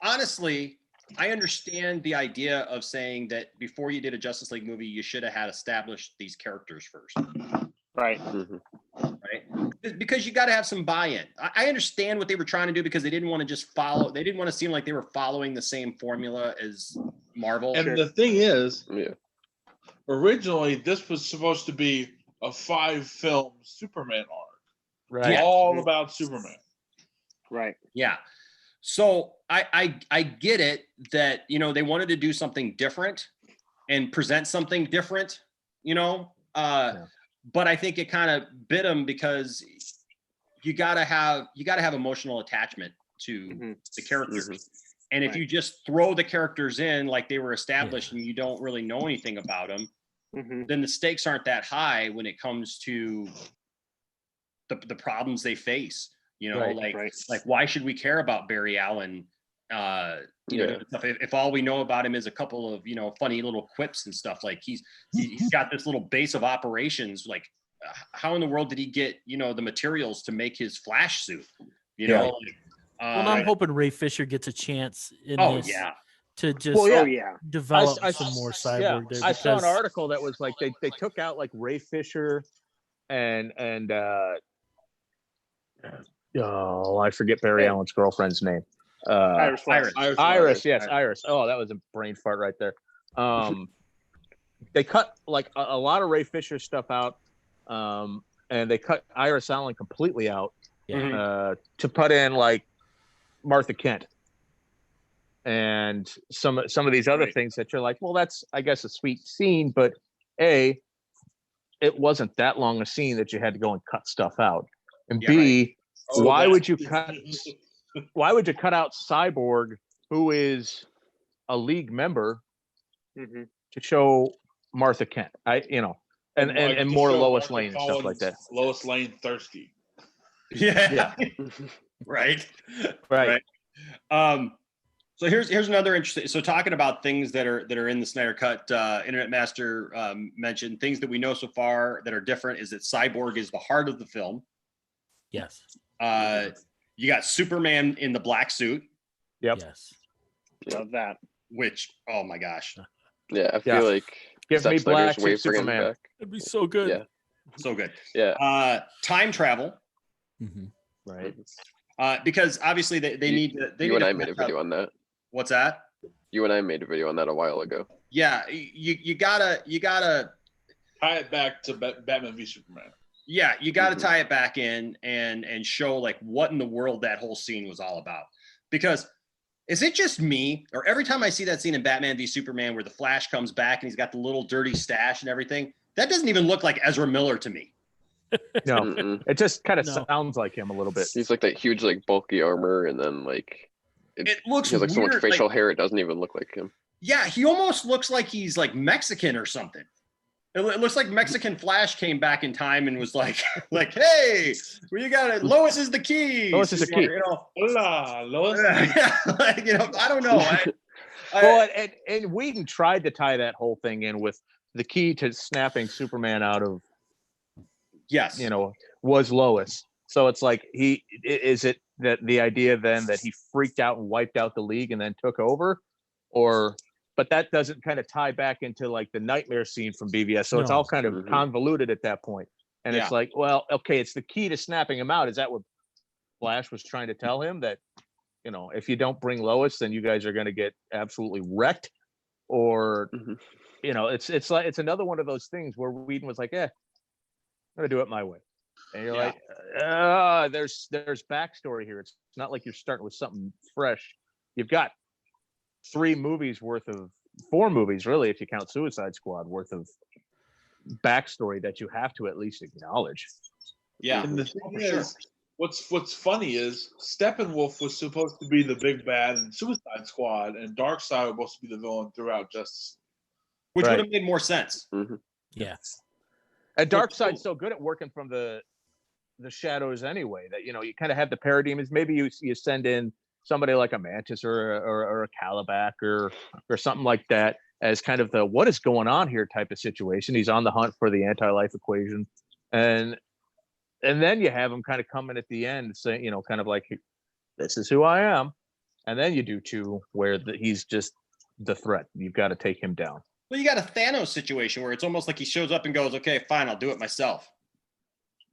honestly, I understand the idea of saying that before you did a Justice League movie, you should have had established these characters first. Right. Right. Because you got to have some buy-in. I understand what they were trying to do, because they didn't want to just follow. They didn't want to seem like they were following the same formula as Marvel. And the thing is, originally this was supposed to be a 5-film Superman arc. Right. All about Superman. Right. Yeah. So I get it that, they wanted to do something different and present something different, but I think it kind of bit them, because you gotta have emotional attachment to the characters. And if you just throw the characters in like they were established and you don't really know anything about them, then the stakes aren't that high when it comes to the problems they face. Like why should we care about Barry Allen? If all we know about him is a couple of funny little quips and stuff, like he's got this little base of operations. Like, how in the world did he get the materials to make his Flash suit? Well, I'm hoping Ray Fisher gets a chance in this to just develop some more cyborg there. I saw an article that was like they took out like Ray Fisher and I forget Barry Allen's girlfriend's name. Iris. Iris, yes, Iris. Oh, that was a brain fart right there. They cut like a lot of Ray Fisher stuff out, and they cut Iris Allen completely out to put in like Martha Kent and some of these other things that you're like, well, that's I guess a sweet scene, but it wasn't that long a scene that you had to go and cut stuff out, and B, why would you cut out Cyborg, who is a League member, to show Martha Kent? And more Lois Lane and stuff like that. Lois Lane thirsty. Yeah. Right. So here's another interesting. So talking about things that are in the Snyder Cut, Internet Master mentioned things that we know so far that are different is that Cyborg is the heart of the film. Yes. You got Superman in the black suit. Yep. Yes. Love that. Which, oh my gosh. Yeah, I feel like give me black way for him Superman. back. It'd be so good. Yeah. So good. Yeah. Time travel. Right. Because obviously they need to. You and I made a video on that. What's that? You and I made a video on that a while ago. Yeah, you gotta tie it back to Batman v Superman. Yeah, you got to tie it back in and show like what in the world that whole scene was all about. Because is it just me, or every time I see that scene in Batman v Superman where the Flash comes back and he's got the little dirty stash and everything, that doesn't even look like Ezra Miller to me. No, it just kind of sounds like him a little bit. He's like that huge, like bulky armor, and then like it looks he has like so weird, much facial like, hair, it doesn't even look like him. Yeah, he almost looks like he's like Mexican or something. It looks like Mexican Flash came back in time and was like, hey, well, you got it. Lois is the key. Lois is the key. Hola, Lois. Yeah, like, I don't know. Well, and Whedon tried to tie that whole thing in with the key to snapping Superman out of. Yes. Was Lois. So it's like is it that the idea then that he freaked out and wiped out the League and then took over, but that doesn't kind of tie back into like the nightmare scene from BVS. So it's all kind of convoluted at that point. And it's like, well, okay, it's the key to snapping him out. Is that what Flash was trying to tell him, that, if you don't bring Lois, then you guys are going to get absolutely wrecked? Or, it's like, it's another one of those things where Whedon was like, I'm going to do it my way. And you're like, there's backstory here. It's not like you're starting with something fresh. You've got 4 movies really, if you count Suicide Squad, worth of backstory that you have to at least acknowledge. Yeah. And the thing is, what's funny is Steppenwolf was supposed to be the big bad in Suicide Squad, and Darkseid was supposed to be the villain throughout Justice. Which would have made more sense. Yeah. And Darkseid's so good at working from the shadows anyway, that you kind of have the parademons. Maybe you send in somebody like a Mantis or a Calabac or something like that as kind of the what is going on here type of situation. He's on the hunt for the anti-life equation, and then you have him kind of come in at the end saying, kind of like, this is who I am, and then you do 2 where he's just the threat. You've got to take him down. Well, you got a Thanos situation where it's almost like he shows up and goes, okay, fine, I'll do it myself.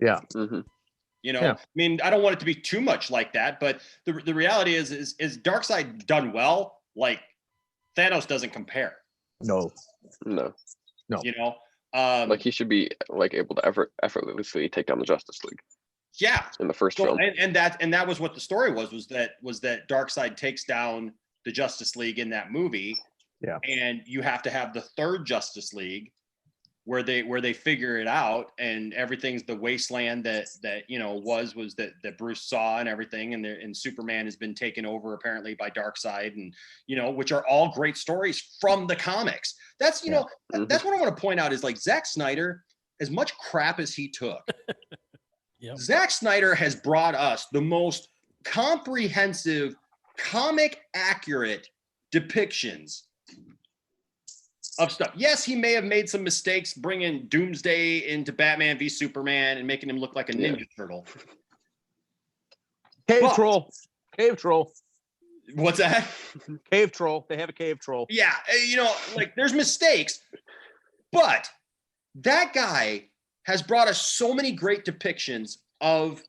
Yeah. I mean, I don't want it to be too much like that, but the reality is Darkseid done well? Like, Thanos doesn't compare. No. Like he should be like able to effortlessly take down the Justice League. Yeah. In the first film. And that was what the story was that Darkseid takes down the Justice League in that movie. Yeah. And you have to have the 3rd Justice League where they figure it out, and everything's the wasteland that was that Bruce saw and everything, and Superman has been taken over apparently by Darkseid, and which are all great stories from the comics. That's that's what I want to point out is like Zack Snyder, as much crap as he took, Zack Snyder has brought us the most comprehensive, comic accurate depictions of stuff. Yes, he may have made some mistakes bringing Doomsday into Batman v Superman and making him look like a Ninja Turtle. Cave troll. What's that? Cave troll. They have a cave troll. Yeah, like there's mistakes, but that guy has brought us so many great depictions of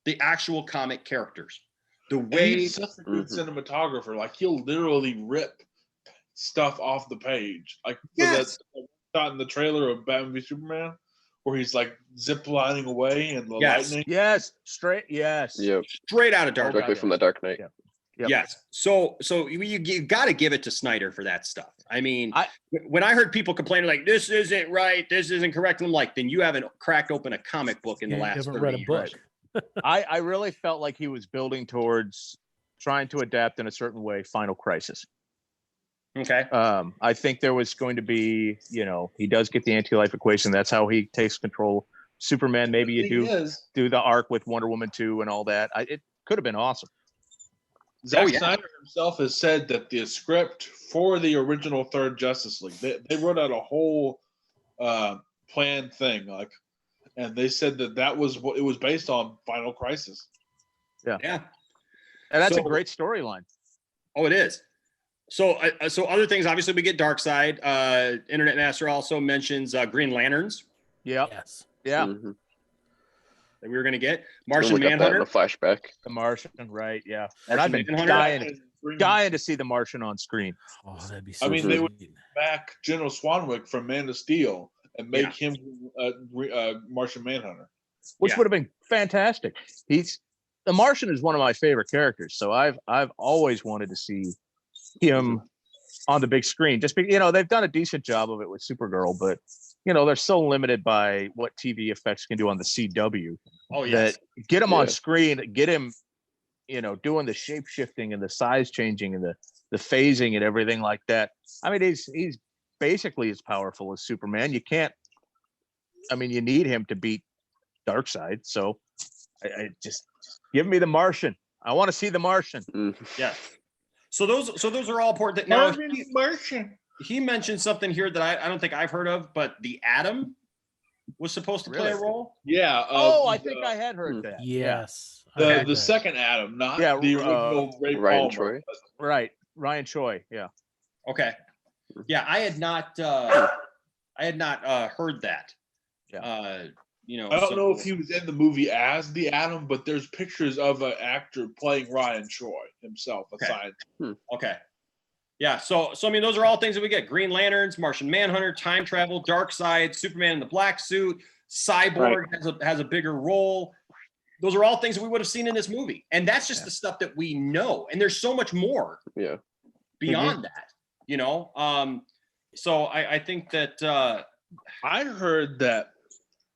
the actual comic characters. The And way he's such a good cinematographer. Like he'll literally rip stuff off the page. Like for Yes. that shot in the trailer of Batman v Superman, where he's like zip lining away and the Yes. lightning. Yes, straight. Yes. Yep. straight out of Dark Knight. Directly from the Dark Knight. Yeah. Yep. Yes. So you got to give it to Snyder for that stuff. I mean, when I heard people complaining like this isn't right, this isn't correct, and I'm like, then you haven't cracked open a comic book in the You last haven't 30 read a years. book. I really felt like he was building towards trying to adapt in a certain way Final Crisis. Okay. I think there was going to be, he does get the anti-life equation. That's how he takes control. Superman, maybe you do the arc with Wonder Woman 2 and all that. It could have been awesome. Zack Snyder himself has said that the script for the original third Justice League, they wrote out a whole planned thing, and they said that was what it was based on, Final Crisis. Yeah. And that's a great storyline. Oh, it is. So other things, obviously we get Darkseid. Internet Master also mentions Green Lanterns. Yeah. Yes. Yeah. That we were going to get. And Martian we got that in Manhunter. the flashback. The Martian, right? Yeah. And Martian I've been Manhunter. dying to see the Martian on screen. Oh, that'd be so I mean, they would sweet. back General Swanwick from Man of Steel and make him Martian Manhunter, Which would have been fantastic. The Martian is one of my favorite characters, so I've always wanted to see him on the big screen. Just they've done a decent job of it with Supergirl, but they're so limited by what TV effects can do on the CW. Oh yes. That get him on screen, get him, doing the shape shifting and the size changing and the phasing and everything like that. I mean, he's basically as powerful as Superman. You need him to beat Darkseid. So I just give me the Martian. I want to see the Martian. Yeah. So those are all important. Now Martian. He mentioned something here that I don't think I've heard of, but the Atom was supposed to play a role. Yeah. I think I had heard that. Yes. The second Atom, not the original Ray Ryan Palmer. Choi. Right. Ryan Choi. Yeah. Okay. Yeah, I had not heard that. Yeah. I don't know if he was in the movie as the Atom, but there's pictures of an actor playing Ryan Choi himself assigned. Okay. Yeah, so I mean, those are all things that we get: Green Lanterns, Martian Manhunter, time travel, Darkseid, Superman in the black suit, Cyborg has a bigger role. Those are all things that we would have seen in this movie, and that's just the stuff that we know. And there's so much more. Yeah. Beyond that, So I think that I heard.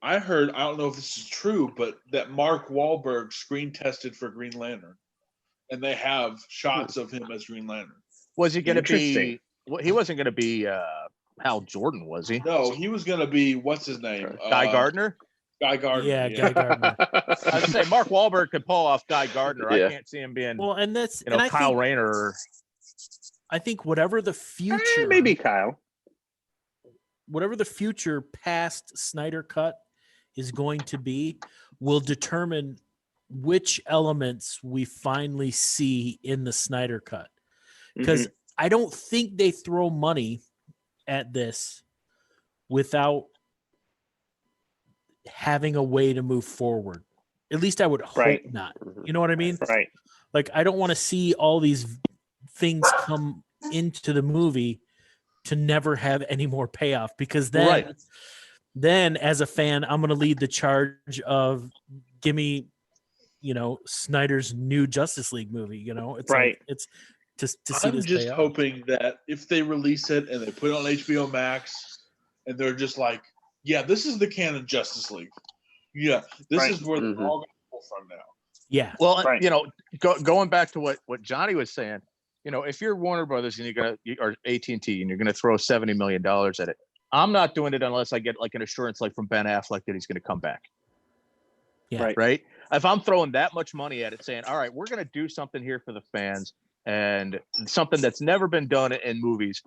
I don't know if this is true, but that Mark Wahlberg screen tested for Green Lantern, and they have shots of him as Green Lantern. Was he going to be? He wasn't going to be Hal Jordan, was he? No, he was going to be what's his name? Guy Gardner. Guy Gardner. Yeah, Guy Gardner. I'd say Mark Wahlberg could pull off Guy Gardner. Yeah. I can't see him being. Well, and that's Kyle Rayner. I think whatever the future, maybe Kyle. Whatever the future past Snyder Cut is going to be, will determine which elements we finally see in the Snyder Cut. Because I don't think they throw money at this without having a way to move forward. At least I would hope not. You know what I mean? Right. Like, I don't want to see all these things come into the movie to never have any more payoff, because then as a fan, I'm going to lead the charge of give me, Snyder's new Justice League movie. It's like, it's to see I'm this. just hoping that if they release it and they put it on HBO Max, and they're just like, yeah, this is the canon Justice League. Yeah, this is where they're all going to go from now. Yeah. Well, going back to what Johnny was saying, if you're Warner Brothers and or AT&T and you're gonna throw $70 million at it, I'm not doing it unless I get like an assurance, like from Ben Affleck, that he's gonna come back. Yeah. Right. If I'm throwing that much money at it, saying, all right, we're gonna do something here for the fans and something that's never been done in movies,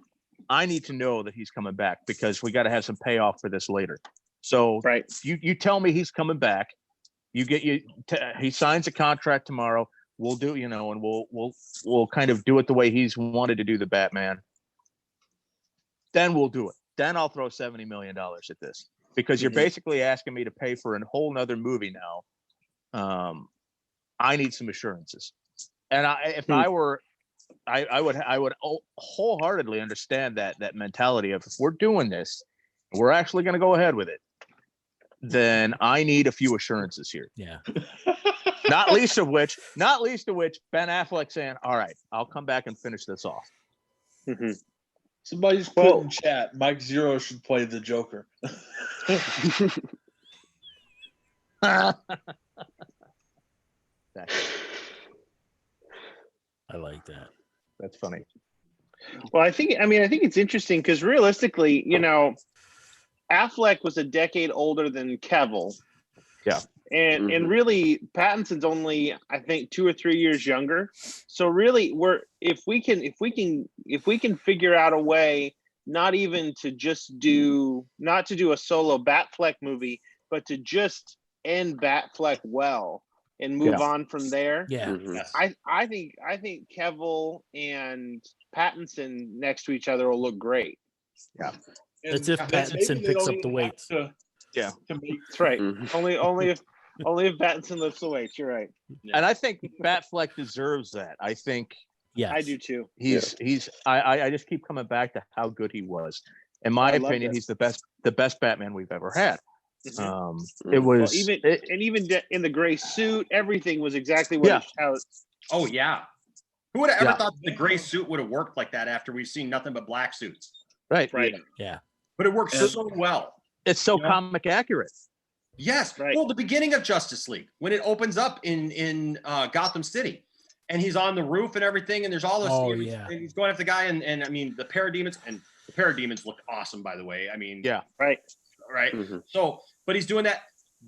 I need to know that he's coming back, because we got to have some payoff for this later. So you tell me he's coming back. He signs a contract tomorrow. We'll do, and we'll kind of do it the way he's wanted to do the Batman. Then we'll do it. Then I'll throw $70 million at this, because you're basically asking me to pay for a whole nother movie now. I need some assurances. And if I were, I would wholeheartedly understand that mentality of, if we're doing this, we're actually going to go ahead with it, then I need a few assurances here. Yeah. Not least of which Ben Affleck saying, all right, I'll come back and finish this off. Mhm. Somebody's put in chat, Mike Zero should play the Joker. I like that. That's funny. Well, I think it's interesting because realistically, Affleck was a decade older than Cavill. Yeah. And really Pattinson's only, I think, 2 or 3 years younger. So really if we can figure out a way not to do a solo Batfleck movie, but to just end Batfleck well and move on from there. Yeah. Yes. I think Cavill and Pattinson next to each other will look great. Yeah. That's if Pattinson picks up the weights. Yeah. That's right. Only if Pattinson lifts the weights. You're right. And I think Batfleck deserves that. I think Yeah, I do too. I just keep coming back to how good he was. In my opinion, he's the best Batman we've ever had. It was even in the gray suit, everything was exactly what Oh yeah. Who would have ever thought the gray suit would have worked like that after we've seen nothing but black suits? Right. Yeah. But it works so well. It's so comic accurate. Yes. Right. Well, the beginning of Justice League, when it opens up in Gotham City, and he's on the roof and everything, and there's all this. And he's going after the guy, and I mean the parademons look awesome, by the way. I mean, right. Mm-hmm. So, but he's doing that.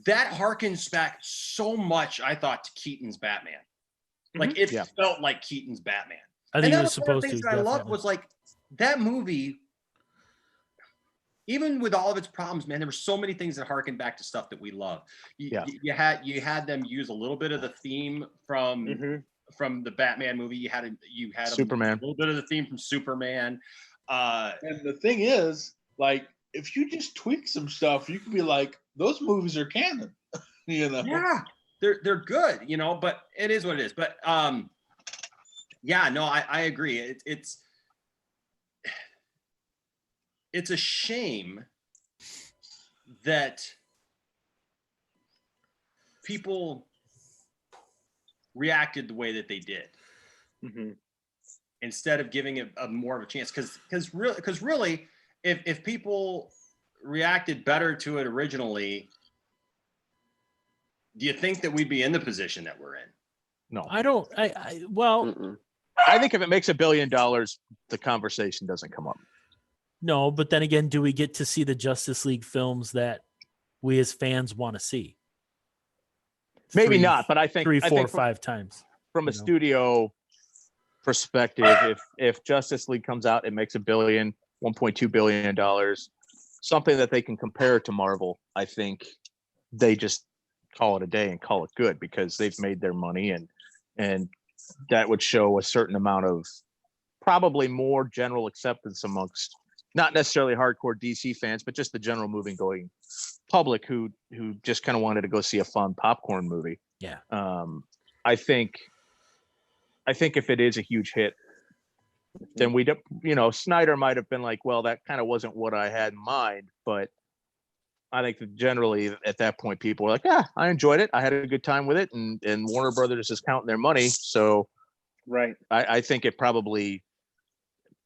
That harkens back so much, I thought, to Keaton's Batman. Like it felt like Keaton's Batman. I think it was supposed to. That I loved was like that movie. Even with all of its problems, man, there were so many things that harken back to stuff that we love. You had them use a little bit of the theme from the Batman movie. You had Superman. A little bit of the theme from Superman. And the thing is, like, if you just tweak some stuff, you can be like, those movies are canon. Yeah, they're good, but it is what it is. But I agree. It's a shame that people reacted the way that they did instead of giving it a more of a chance. Because really, if people reacted better to it originally, do you think that we'd be in the position that we're in? No, I don't. I think if it makes $1 billion, the conversation doesn't come up. No, but then again, do we get to see the Justice League films that we as fans want to see? Maybe not, but I think 3, 4, 5 times. From a studio perspective, if Justice League comes out, it makes $1 billion, $1.2 billion, something that they can compare to Marvel. I think they just call it a day and call it good because they've made their money, and that would show a certain amount of probably more general acceptance amongst not necessarily hardcore DC fans, but just the general movie-going public who just kind of wanted to go see a fun popcorn movie. Yeah. I think if it is a huge hit, then Snyder might have been like, well, that kind of wasn't what I had in mind. But I think that generally at that point, people were like, yeah, I enjoyed it. I had a good time with it. And Warner Brothers is counting their money. So I think it probably,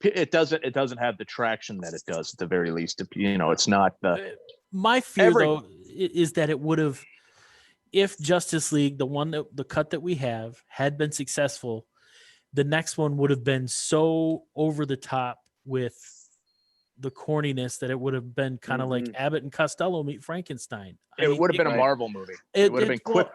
it doesn't have the traction that it does at the very least. It's not my fear though is that it would have, if Justice League, the cut that we have had been successful, the next one would have been so over the top with the corniness that it would have been kind of like Abbott and Costello meet Frankenstein. It would have been a Marvel movie. It would have been Quip.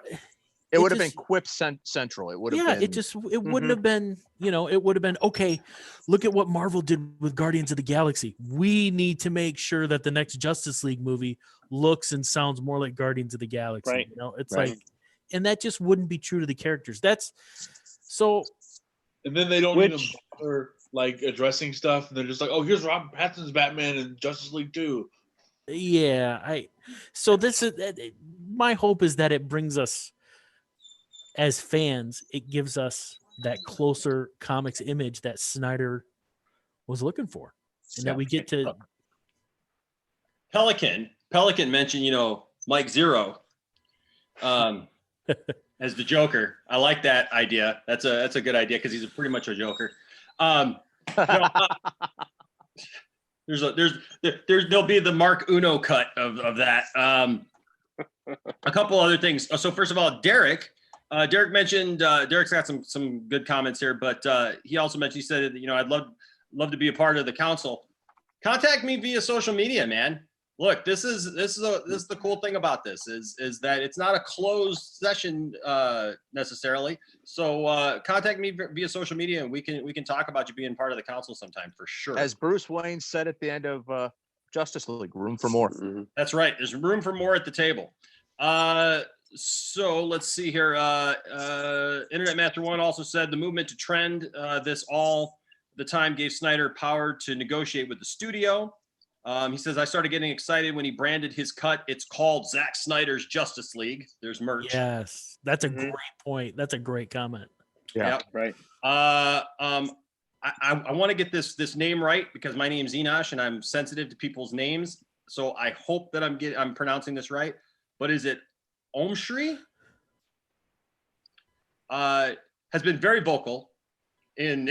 It would have been Quip Central. It would have been. It wouldn't have been, it would have been, okay, look at what Marvel did with Guardians of the Galaxy. We need to make sure that the next Justice League movie looks and sounds more like Guardians of the Galaxy. Right. It's like, and that just wouldn't be true to the characters. That's so. And then they don't even bother like addressing stuff. And they're just like, oh, here's Robert Pattinson's Batman and Justice League 2. Yeah. So this is, my hope is that it brings us, as fans, it gives us that closer comics image that Snyder was looking for, and that we get to. Pelican mentioned, Mike Zero as the Joker. I like that idea. That's a good idea because he's pretty much a Joker. There'll be the Mark Uno cut of that. A couple other things. So first of all, Derek mentioned Derek's got some good comments here, but he also mentioned, he said, I'd love to be a part of the council. Contact me via social media, man. Look, this is the cool thing about this is that it's not a closed session necessarily. So contact me via social media, and we can talk about you being part of the council sometime for sure. As Bruce Wayne said at the end of Justice League, room for more. Mhm. That's right. There's room for more at the table. So let's see here. Internet Master One also said the movement to trend this all the time gave Snyder power to negotiate with the studio. He says, I started getting excited when he branded his cut. It's called Zack Snyder's Justice League. There's merch. Yes, that's a great point. That's a great comment. Yeah, Yep. Right. I want to get this name right because my name's Enosh and I'm sensitive to people's names. So I hope that I'm pronouncing this right. But is it Omshri? Has been very vocal in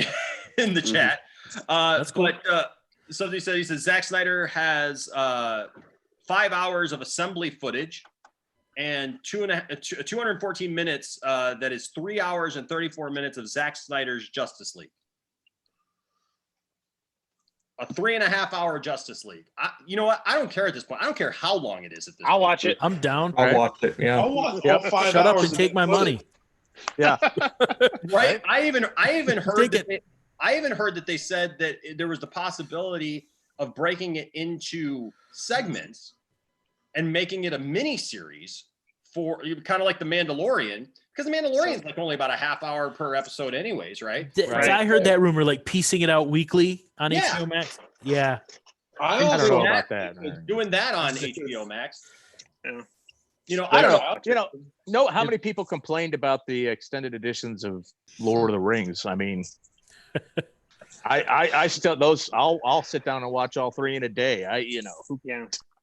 the chat. That's cool. But somebody said, he says Zack Snyder has 5 hours of assembly footage and 214 minutes. That is 3 hours and 34 minutes of Zack Snyder's Justice League. A 3.5 hour Justice League. You know what? I don't care at this point. I don't care how long it is at this I'll point. watch it. I'm down. I'll watch it. Yeah. I'll watch Yep. all 5 Shut up hours and of take my footage. money. Yeah. Right? I even heard Take that I even heard that they said that there was the possibility of breaking it into segments and making it a mini series for kind of like the Mandalorian, because the Mandalorian is like only about a half hour per episode anyways, right? I heard that rumor, like piecing it out weekly on Yeah. HBO Max. Yeah. I I don't also know about that. Doing that on HBO Max. Yeah. I don't know. Know how many people complained about the extended editions of Lord of the Rings? I mean, I still I'll sit down and watch all 3 in a day. Yeah.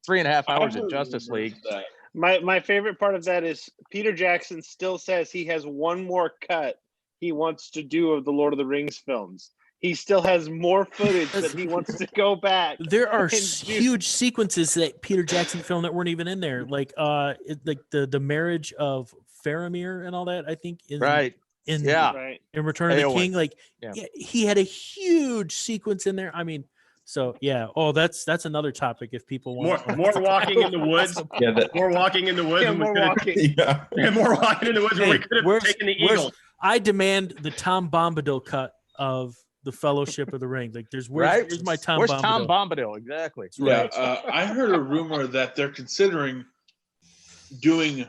3.5 hours I of heard Justice rumors League. that- My favorite part of that is Peter Jackson still says he has one more cut he wants to do of the Lord of the Rings films. He still has more footage that he wants to go back. There are and do. huge sequences that Peter Jackson filmed that weren't even in there, like like the marriage of Faramir and all that. I think is Right. in Yeah. Right. in Return of the Eowyn. King. Like, Yeah. yeah, he had a huge sequence in there. I mean, so yeah. Oh, that's another topic if people want More walking in the woods. Yeah. More walking in the woods. Yeah, when we more could've- walking. Yeah. and more walking in the woods when we Hey, could have where's- taken the where's- Eagle. I demand the Tom Bombadil cut of the Fellowship of the Ring. Like, where's my Tom Where's Bombadil? Tom Bombadil? Exactly. Yeah, I heard a rumor that they're considering doing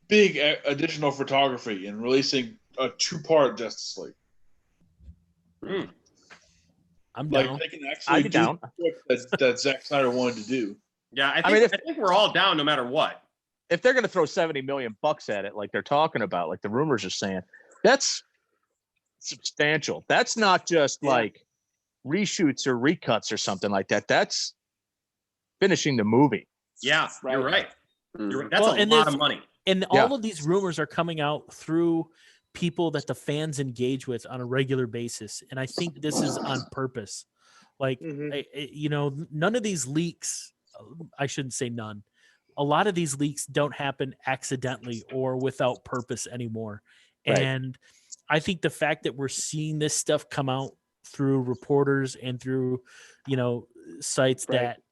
big additional photography and releasing a 2-part Justice League. I'm Like down. they can I'd actually be do down. that Zack Snyder wanted to do. Yeah, I mean, think we're all down no matter what. If they're going to throw $70 million at it, like they're talking about, like the rumors are saying, that's substantial. That's not just like reshoots or recuts or something like that. That's finishing the movie. Yeah, you're right. You're right. That's Well, a and lot there's- of money. And Yeah. all of these rumors are coming out through people that the fans engage with on a regular basis. And I think this is on purpose. Like, Mhm. none of these leaks, I shouldn't say none. A lot of these leaks don't happen accidentally or without purpose anymore. Right. And I think the fact that we're seeing this stuff come out through reporters and through, sites Right. that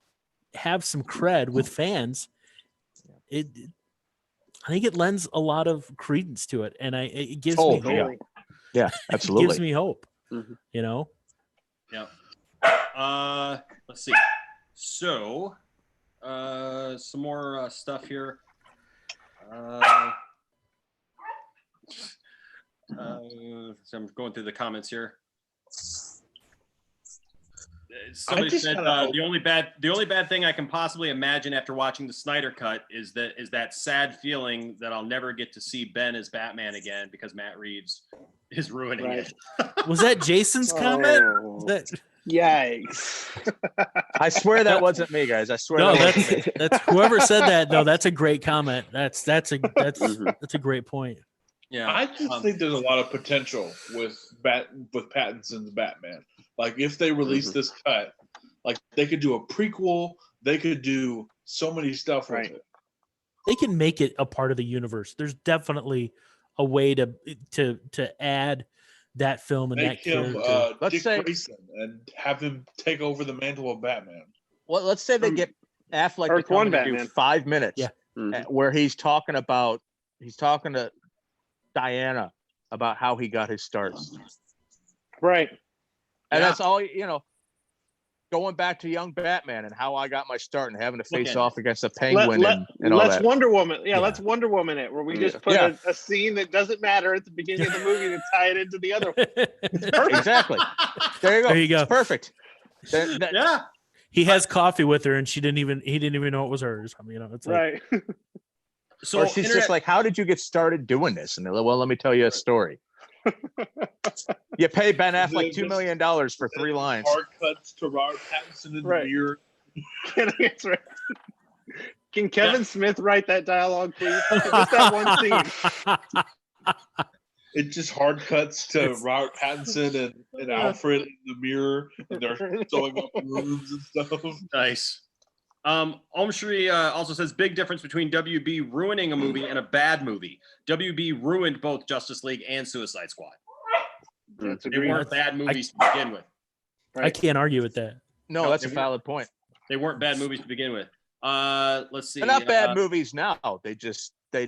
have some cred with fans, I think it lends a lot of credence to it, and it gives me yeah. hope. Yeah, It absolutely. gives me hope. Mhm. Yeah. Let's see. So, some more stuff here. So I'm going through the comments here. Somebody just said kinda hope- the only bad thing I can possibly imagine after watching the Snyder Cut is that sad feeling that I'll never get to see Ben as Batman again because Matt Reeves is ruining Right. it. Was that Jason's comment? Oh, That, yikes. I swear that wasn't me, guys. I swear. no, that wasn't me. that's whoever said that. No, that's a great comment. That's a Mhm. that's a great point. Yeah. I just think there's a lot of potential with Pattinson's Batman. Like if they release this cut, like they could do a prequel. They could do so many stuff with Right. it. They can make it a part of the universe. There's definitely a way to add that film and Make that him character. Let's Dick say- Grayson and have him take over the mantle of Batman. Well, let's say they get Affleck to Earth come One in and do Batman. 5 minutes, Yeah. where he's talking to Diana about how he got his start, Right. and Yeah. that's all. Going back to young Batman and how I got my start and having to face Okay. off against the Penguin and all let's that. Wonder Woman. Yeah, Yeah. let's Wonder Woman it, where we just put Yeah. a scene that doesn't matter at the beginning of the movie to tie it into the other one. Exactly. There you go. There you go. It's perfect. That- Yeah. He has coffee with her, and he didn't even know it was hers. I mean, it's like, Right. So or she's internet- just like, "How did you get started doing this?" And they're like, "Well, let me tell you a story." You pay Ben Affleck $2 million for 3 lines. Hard cuts to Robert Pattinson in Right. the mirror. That's right. Can Kevin Smith write that dialogue, please? Just that one scene. It just hard cuts to It's- Robert Pattinson and Alfred in the mirror, and they're sewing up wounds and stuff. Nice. Omshri also says big difference between WB ruining a movie and a bad movie. WB ruined both Justice League and Suicide Squad. That's They agreed. weren't bad movies to begin with. I can't argue with that. No, that's a valid point. They weren't bad movies to begin with. Let's see. They're not bad movies now. They just They're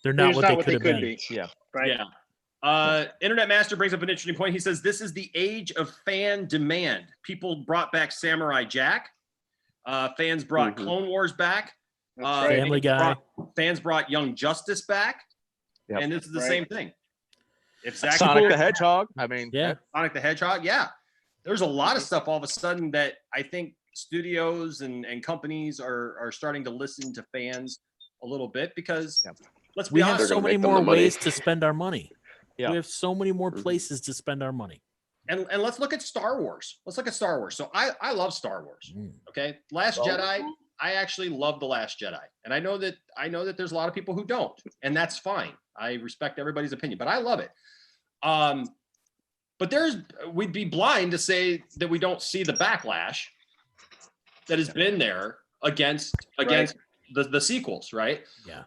They're not just what not they what could they have could been. be. Yeah. Right. Yeah. Internet Master brings up an interesting point. He says this is the age of fan demand. People brought back Samurai Jack. Fans brought Clone Wars back. That's right. Family Guy. Fans brought Young Justice back. Yep. And this is the Right. same thing. If Zack Sonic the Hedgehog. I mean, Yeah. Sonic the Hedgehog, yeah. There's a lot of stuff all of a sudden that I think studios and companies are starting to listen to fans a little bit because let's be We have honest. so gonna many make them more the money. ways to spend our money. Yeah. We have so many more places to spend our money. And let's look at Star Wars. Let's look at Star Wars. So I love Star Wars. Okay. Last Jedi, I actually love The Last Jedi. And I know that there's a lot of people who don't, and that's fine. I respect everybody's opinion, but I love it. But we'd be blind to say that we don't see the backlash that has been there against the sequels, right? Yeah.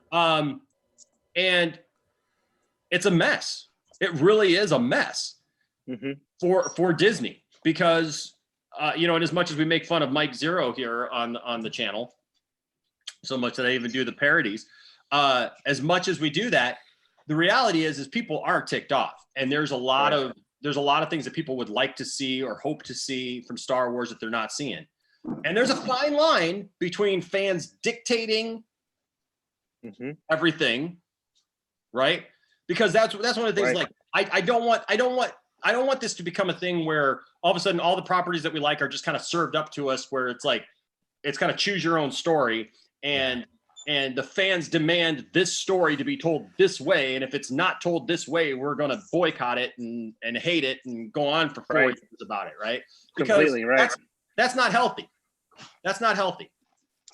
And it's a mess. It really is a mess for Disney because and as much as we make fun of Mike Zero here on the channel, so much that I even do the parodies, as much as we do that, the reality is people are ticked off, and there's a lot of things that people would like to see or hope to see from Star Wars that they're not seeing. And there's a fine line between fans dictating everything, right? Because that's one of the things. Right. Like I don't want this to become a thing where all of a sudden all the properties that we like are just kind of served up to us, where it's like it's kind of choose your own story, and the fans demand this story to be told this way, and if it's not told this way, we're going to boycott it and hate it and go on for 4 years about it, right? Because Completely right. That's not healthy. That's not healthy.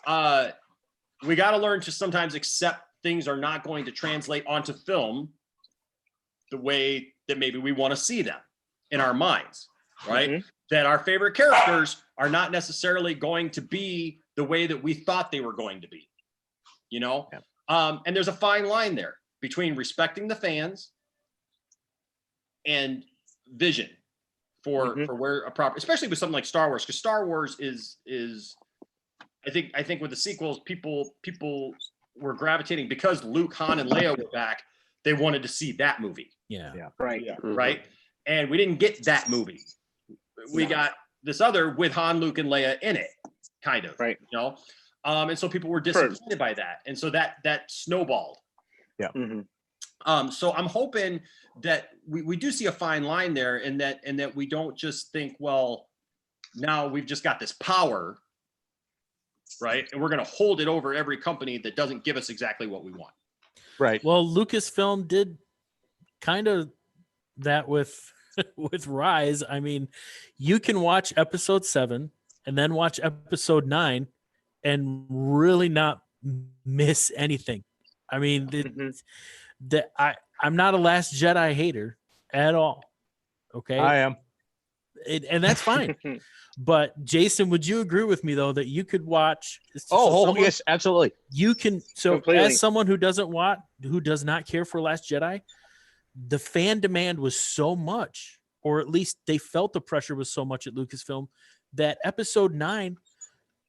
We got to learn to sometimes accept things are not going to translate onto film the way that maybe we want to see them in our minds, right? That our favorite characters are not necessarily going to be the way that we thought they were going to be, and there's a fine line there between respecting the fans and vision for where a proper, especially with something like Star Wars, because Star Wars is I think with the sequels, people were gravitating because Luke, Han, and Leia were back. They wanted to see that movie. Yeah. Right. Right. And we didn't get that movie. We got this other with Han, Luke, and Leia in it, kind of. Right. And so people were disappointed by that, and so that snowballed. Yeah. So I'm hoping that we do see a fine line there, and that we don't just think, well, now we've just got this power, right? And we're going to hold it over every company that doesn't give us exactly what we want. Right. Well, Lucasfilm did kind of that with with Rise. I mean, you can watch episode 7 and then watch episode 9 and really not miss anything. I mean, I'm not a Last Jedi hater at all. Okay, I am. And that's fine. But Jason, would you agree with me though that you could watch? Yes, absolutely. You can. So Completely. as someone who does not care for Last Jedi, the fan demand was so much, or at least they felt the pressure was so much at Lucasfilm, that episode 9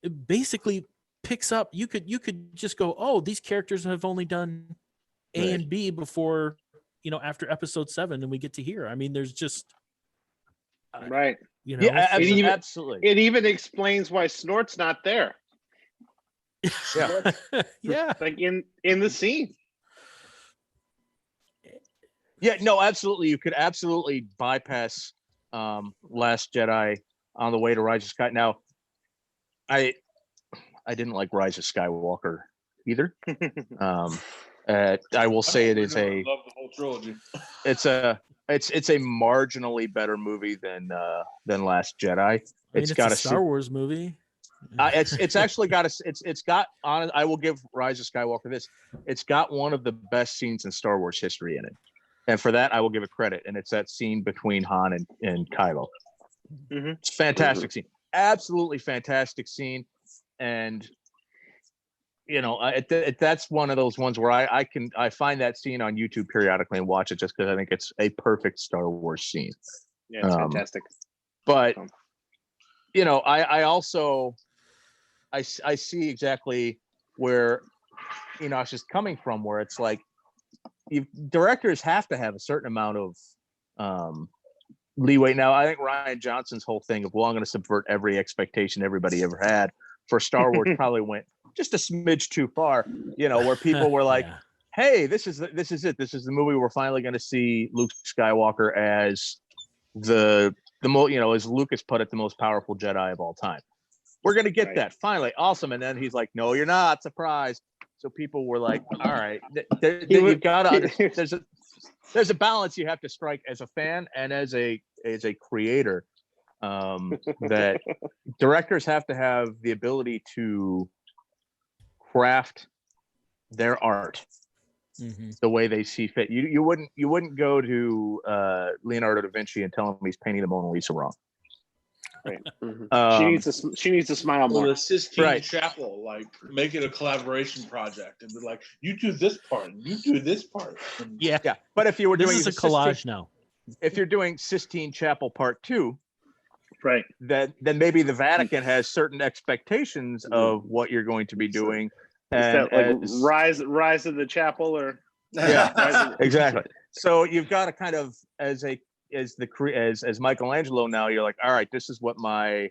it basically picks up. You could just go, oh, these characters have only done A and B before, after episode 7, and we get to here. I mean, there's just Right. Yeah, absolutely. It even explains why Snort's not there. Yeah. Yeah. Like in the scene. Yeah, no, absolutely. You could absolutely bypass Last Jedi on the way to Rise of Sky. Now, I didn't like Rise of Skywalker either. I will say it is I love the whole trilogy. it's a marginally better movie than Last Jedi. It's got a Star Wars movie. It's actually got it's got on. I will give Rise of Skywalker this. It's got one of the best scenes in Star Wars history in it, and for that I will give it credit. And it's that scene between Han and Kylo. Mm-hmm. It's a fantastic scene, absolutely fantastic scene, and that's one of those ones where I find that scene on YouTube periodically and watch it just because I think it's a perfect Star Wars scene. Yeah, it's fantastic. But I also I see exactly where Enosh coming from, where it's like directors have to have a certain amount of leeway. Now, I think Rian Johnson's whole thing of, well, I'm going to subvert every expectation everybody ever had for Star Wars probably went just a smidge too far, where people were like, hey, this is it. This is the movie we're finally going to see Luke Skywalker as as Lucas put it, the most powerful Jedi of all time. We're going to get that finally. Awesome. And then he's like, no, you're not. Surprise. So people were like, all right, you've got to understand, there's a balance you have to strike as a fan and as a creator, that directors have to have the ability to craft their art the way they see fit. You wouldn't go to Leonardo da Vinci and tell him he's painting the Mona Lisa wrong. Right. She needs to smile more. The Sistine Chapel, like, make it a collaboration project and be like, you do this part, and you do this part. Yeah. But if you were doing a collage now, if you're doing Sistine Chapel Part 2, right, then maybe the Vatican has certain expectations of what you're going to be doing. And rise of the chapel, or exactly. So you've got to kind of as Michelangelo now, you're like, all right, this is what my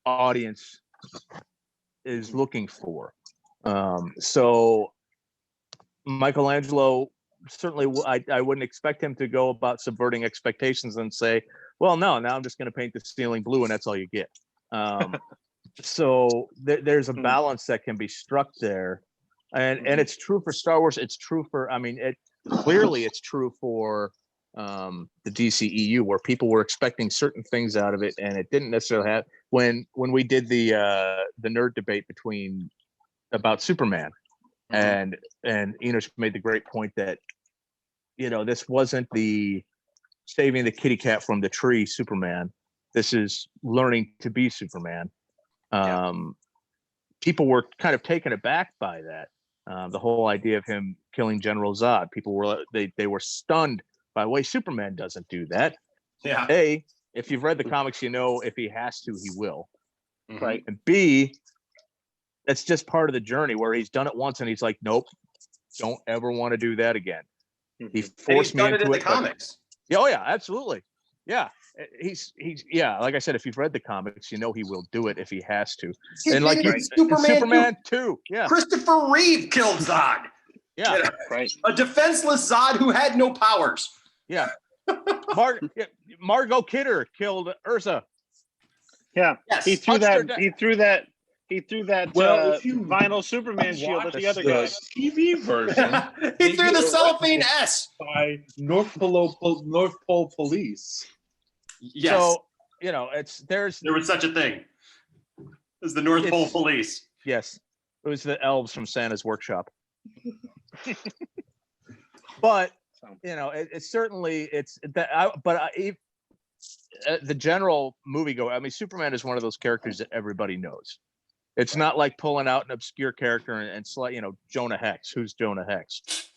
audience is looking for. So Michelangelo, certainly I wouldn't expect him to go about subverting expectations and say, well, no, now I'm just going to paint the ceiling blue and that's all you get. So there's a balance that can be struck there, and it's true for Star Wars. It's true for, it's true for the DCEU, where people were expecting certain things out of it, and it didn't necessarily have. When we did the nerd debate about Superman, and Enosh made the great point that this wasn't the saving the kitty cat from the tree Superman. This is learning to be Superman. People were kind of taken aback by that. The whole idea of him killing General Zod. People were they were stunned by the way Superman doesn't do that. Yeah. A, if you've read the comics, if he has to, he will. Mhm. Right. And B, that's just part of the journey where he's done it once and he's like, nope, don't ever want to do that again. He forced me into the comics. Oh yeah, absolutely. Yeah. He's like I said, if you've read the comics, he will do it if he has to. And like Superman 2, yeah. Christopher Reeve killed Zod. Yeah, right. A defenseless Zod who had no powers. Yeah. Margot Kidder killed Ursa. Yeah. Yes. He threw that He threw that Well, if you vinyl Superman shield at the watch other guy. TV version, He they threw get the cellophane arrested S. by North Pole Police. Yes, So, you know, there was such a thing. It was the North Pole Police. Yes, it was the elves from Santa's workshop. But you know, it's certainly that. The general moviegoer, I mean, Superman is one of those characters that everybody knows. It's not like pulling out an obscure character and you know, Jonah Hex. Who's Jonah Hex?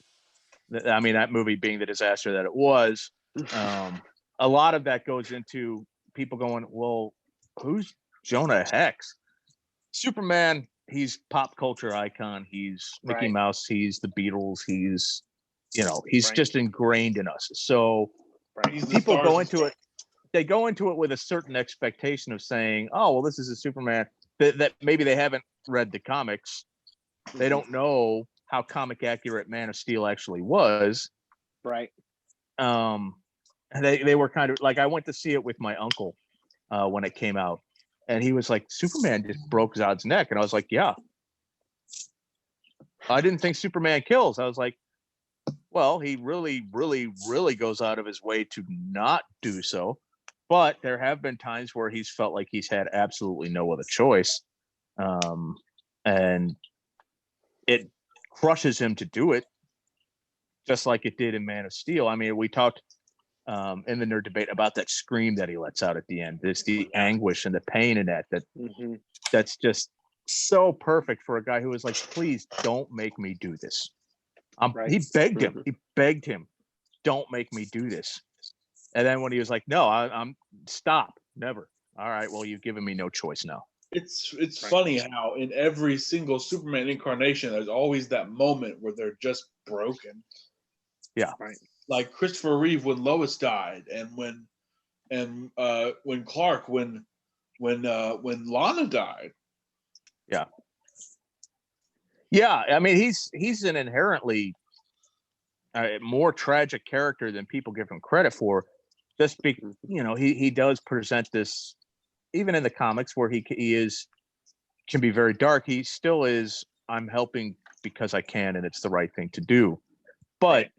I mean, that movie being the disaster that it was, a lot of that goes into people going, well, who's Jonah Hex? Superman, he's pop culture icon. He's Mickey Mouse. He's the Beatles. He's, you know, he's just ingrained in us. So people go into it. They go into it with a certain expectation of saying, oh, well, this is a Superman that maybe they haven't read the comics. They don't know how comic accurate Man of Steel actually was. Right. They were kind of like, I went to see it with my uncle when it came out, and he was like, Superman just broke Zod's neck. And I was like, yeah. I didn't think Superman kills. I was like, well, he really, really, really goes out of his way to not do so. But there have been times where he's felt like he's had absolutely no other choice. And it crushes him to do it, just like it did in Man of Steel. I mean, we talked in the nerd debate about that scream that he lets out at the end. There's the anguish and the pain in that's just so perfect for a guy who was like, please don't make me do this. He begged him, don't make me do this. And then when he was like, no, I'm stop, never. All right, well, you've given me no choice now. It's funny how in every single Superman incarnation, there's always that moment where they're just broken. Yeah. Right. Like Christopher Reeve when Lois died, and when Clark when Lana died. Yeah. Yeah, I mean, he's an inherently more tragic character than people give him credit for. Just you know, he does present this, even in the comics where he can be very dark. He still is. I'm helping because I can, and it's the right thing to do. But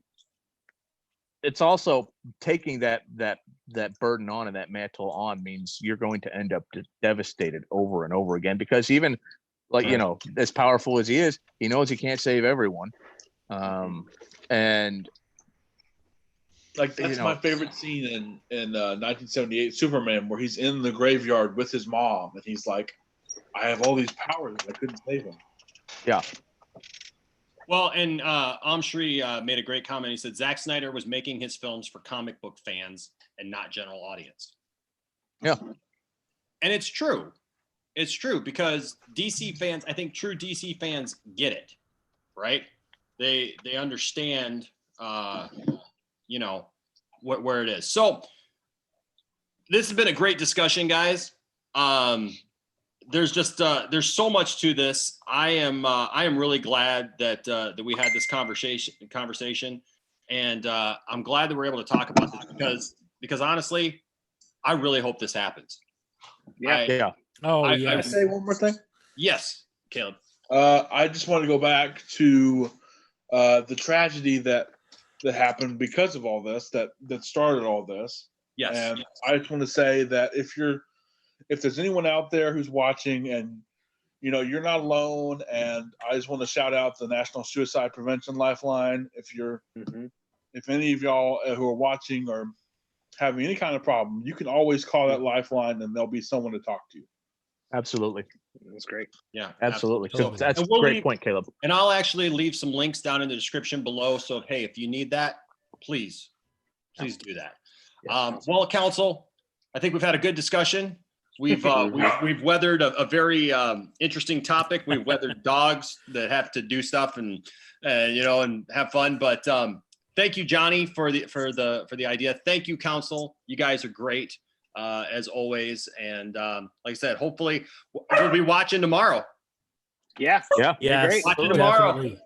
it's also taking that burden on and that mantle on means you're going to end up devastated over and over again, because even like, you know, as powerful as he is, he knows he can't save everyone. And like, that's my favorite scene in 1978 Superman, where he's in the graveyard with his mom, and he's like, I have all these powers, I couldn't save him. Yeah. Well, and Amshri made a great comment. He said Zack Snyder was making his films for comic book fans and not general audience. Yeah. And it's true. It's true, because DC fans, I think true DC fans get it, right? They understand, you know, where it is. So this has been a great discussion, guys. There's just there's so much to this. I am really glad that we had this conversation, and I'm glad that we're able to talk about this because honestly, I really hope this happens. Yeah. Can I say one more thing? Yes, Caleb. I just want to go back to the tragedy that happened because of all this, that started all this. Yes. And I just want to say that if there's anyone out there who's watching, and you know, you're not alone, and I just want to shout out the National Suicide Prevention Lifeline. If any of y'all who are watching are having any kind of problem, you can always call that lifeline, and there'll be someone to talk to. Absolutely. That's great. Yeah, absolutely. absolutely. That's a great point, Caleb. And I'll actually leave some links down in the description below. So, hey, if you need that, please do that. Well, council, I think we've had a good discussion. We've weathered a very interesting topic. We've weathered dogs that have to do stuff and you know, and have fun. But thank you, Johnny, for the idea. Thank you, council. You guys are great as always. And like I said, hopefully we'll be watching tomorrow. Yeah. Watching tomorrow.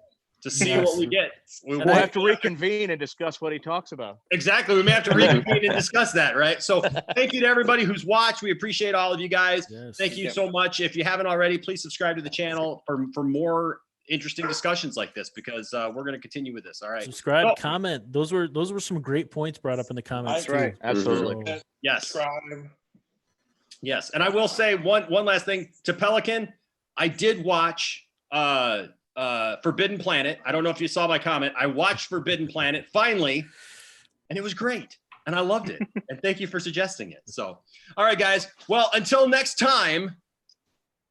to see Yes. what we get. We We'll have to reconvene and discuss what he talks about. Exactly. We may have to reconvene and discuss that, right? So thank you to everybody who's watched. We appreciate all of you guys. Yes. Thank you so much. If you haven't already, please subscribe to the channel for more interesting discussions like this, because we're going to continue with this. All right. Subscribe, So- comment. Those were some great points brought up in the comments. That's too. right. Absolutely. So, Yes. Subscribe. Yes. And I will say one last thing to Pelican. I did watch Forbidden Planet. I don't know if you saw my comment. I watched Forbidden Planet finally, and it was great. And I loved it. And thank you for suggesting it. So, all right, guys. Well, until next time,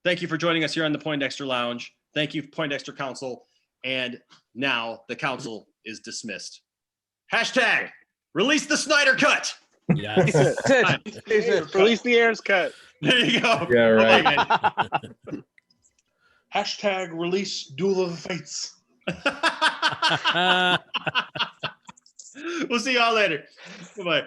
thank you for joining us here on the Poindexter Lounge. Thank you, Poindexter Council. And now the council is dismissed. Hashtag release the Snyder Cut. yes. Release the Aaron's cut. There you go. Yeah, right. Bye, Hashtag release Duel of the Fates. guys. We'll see y'all later. Goodbye.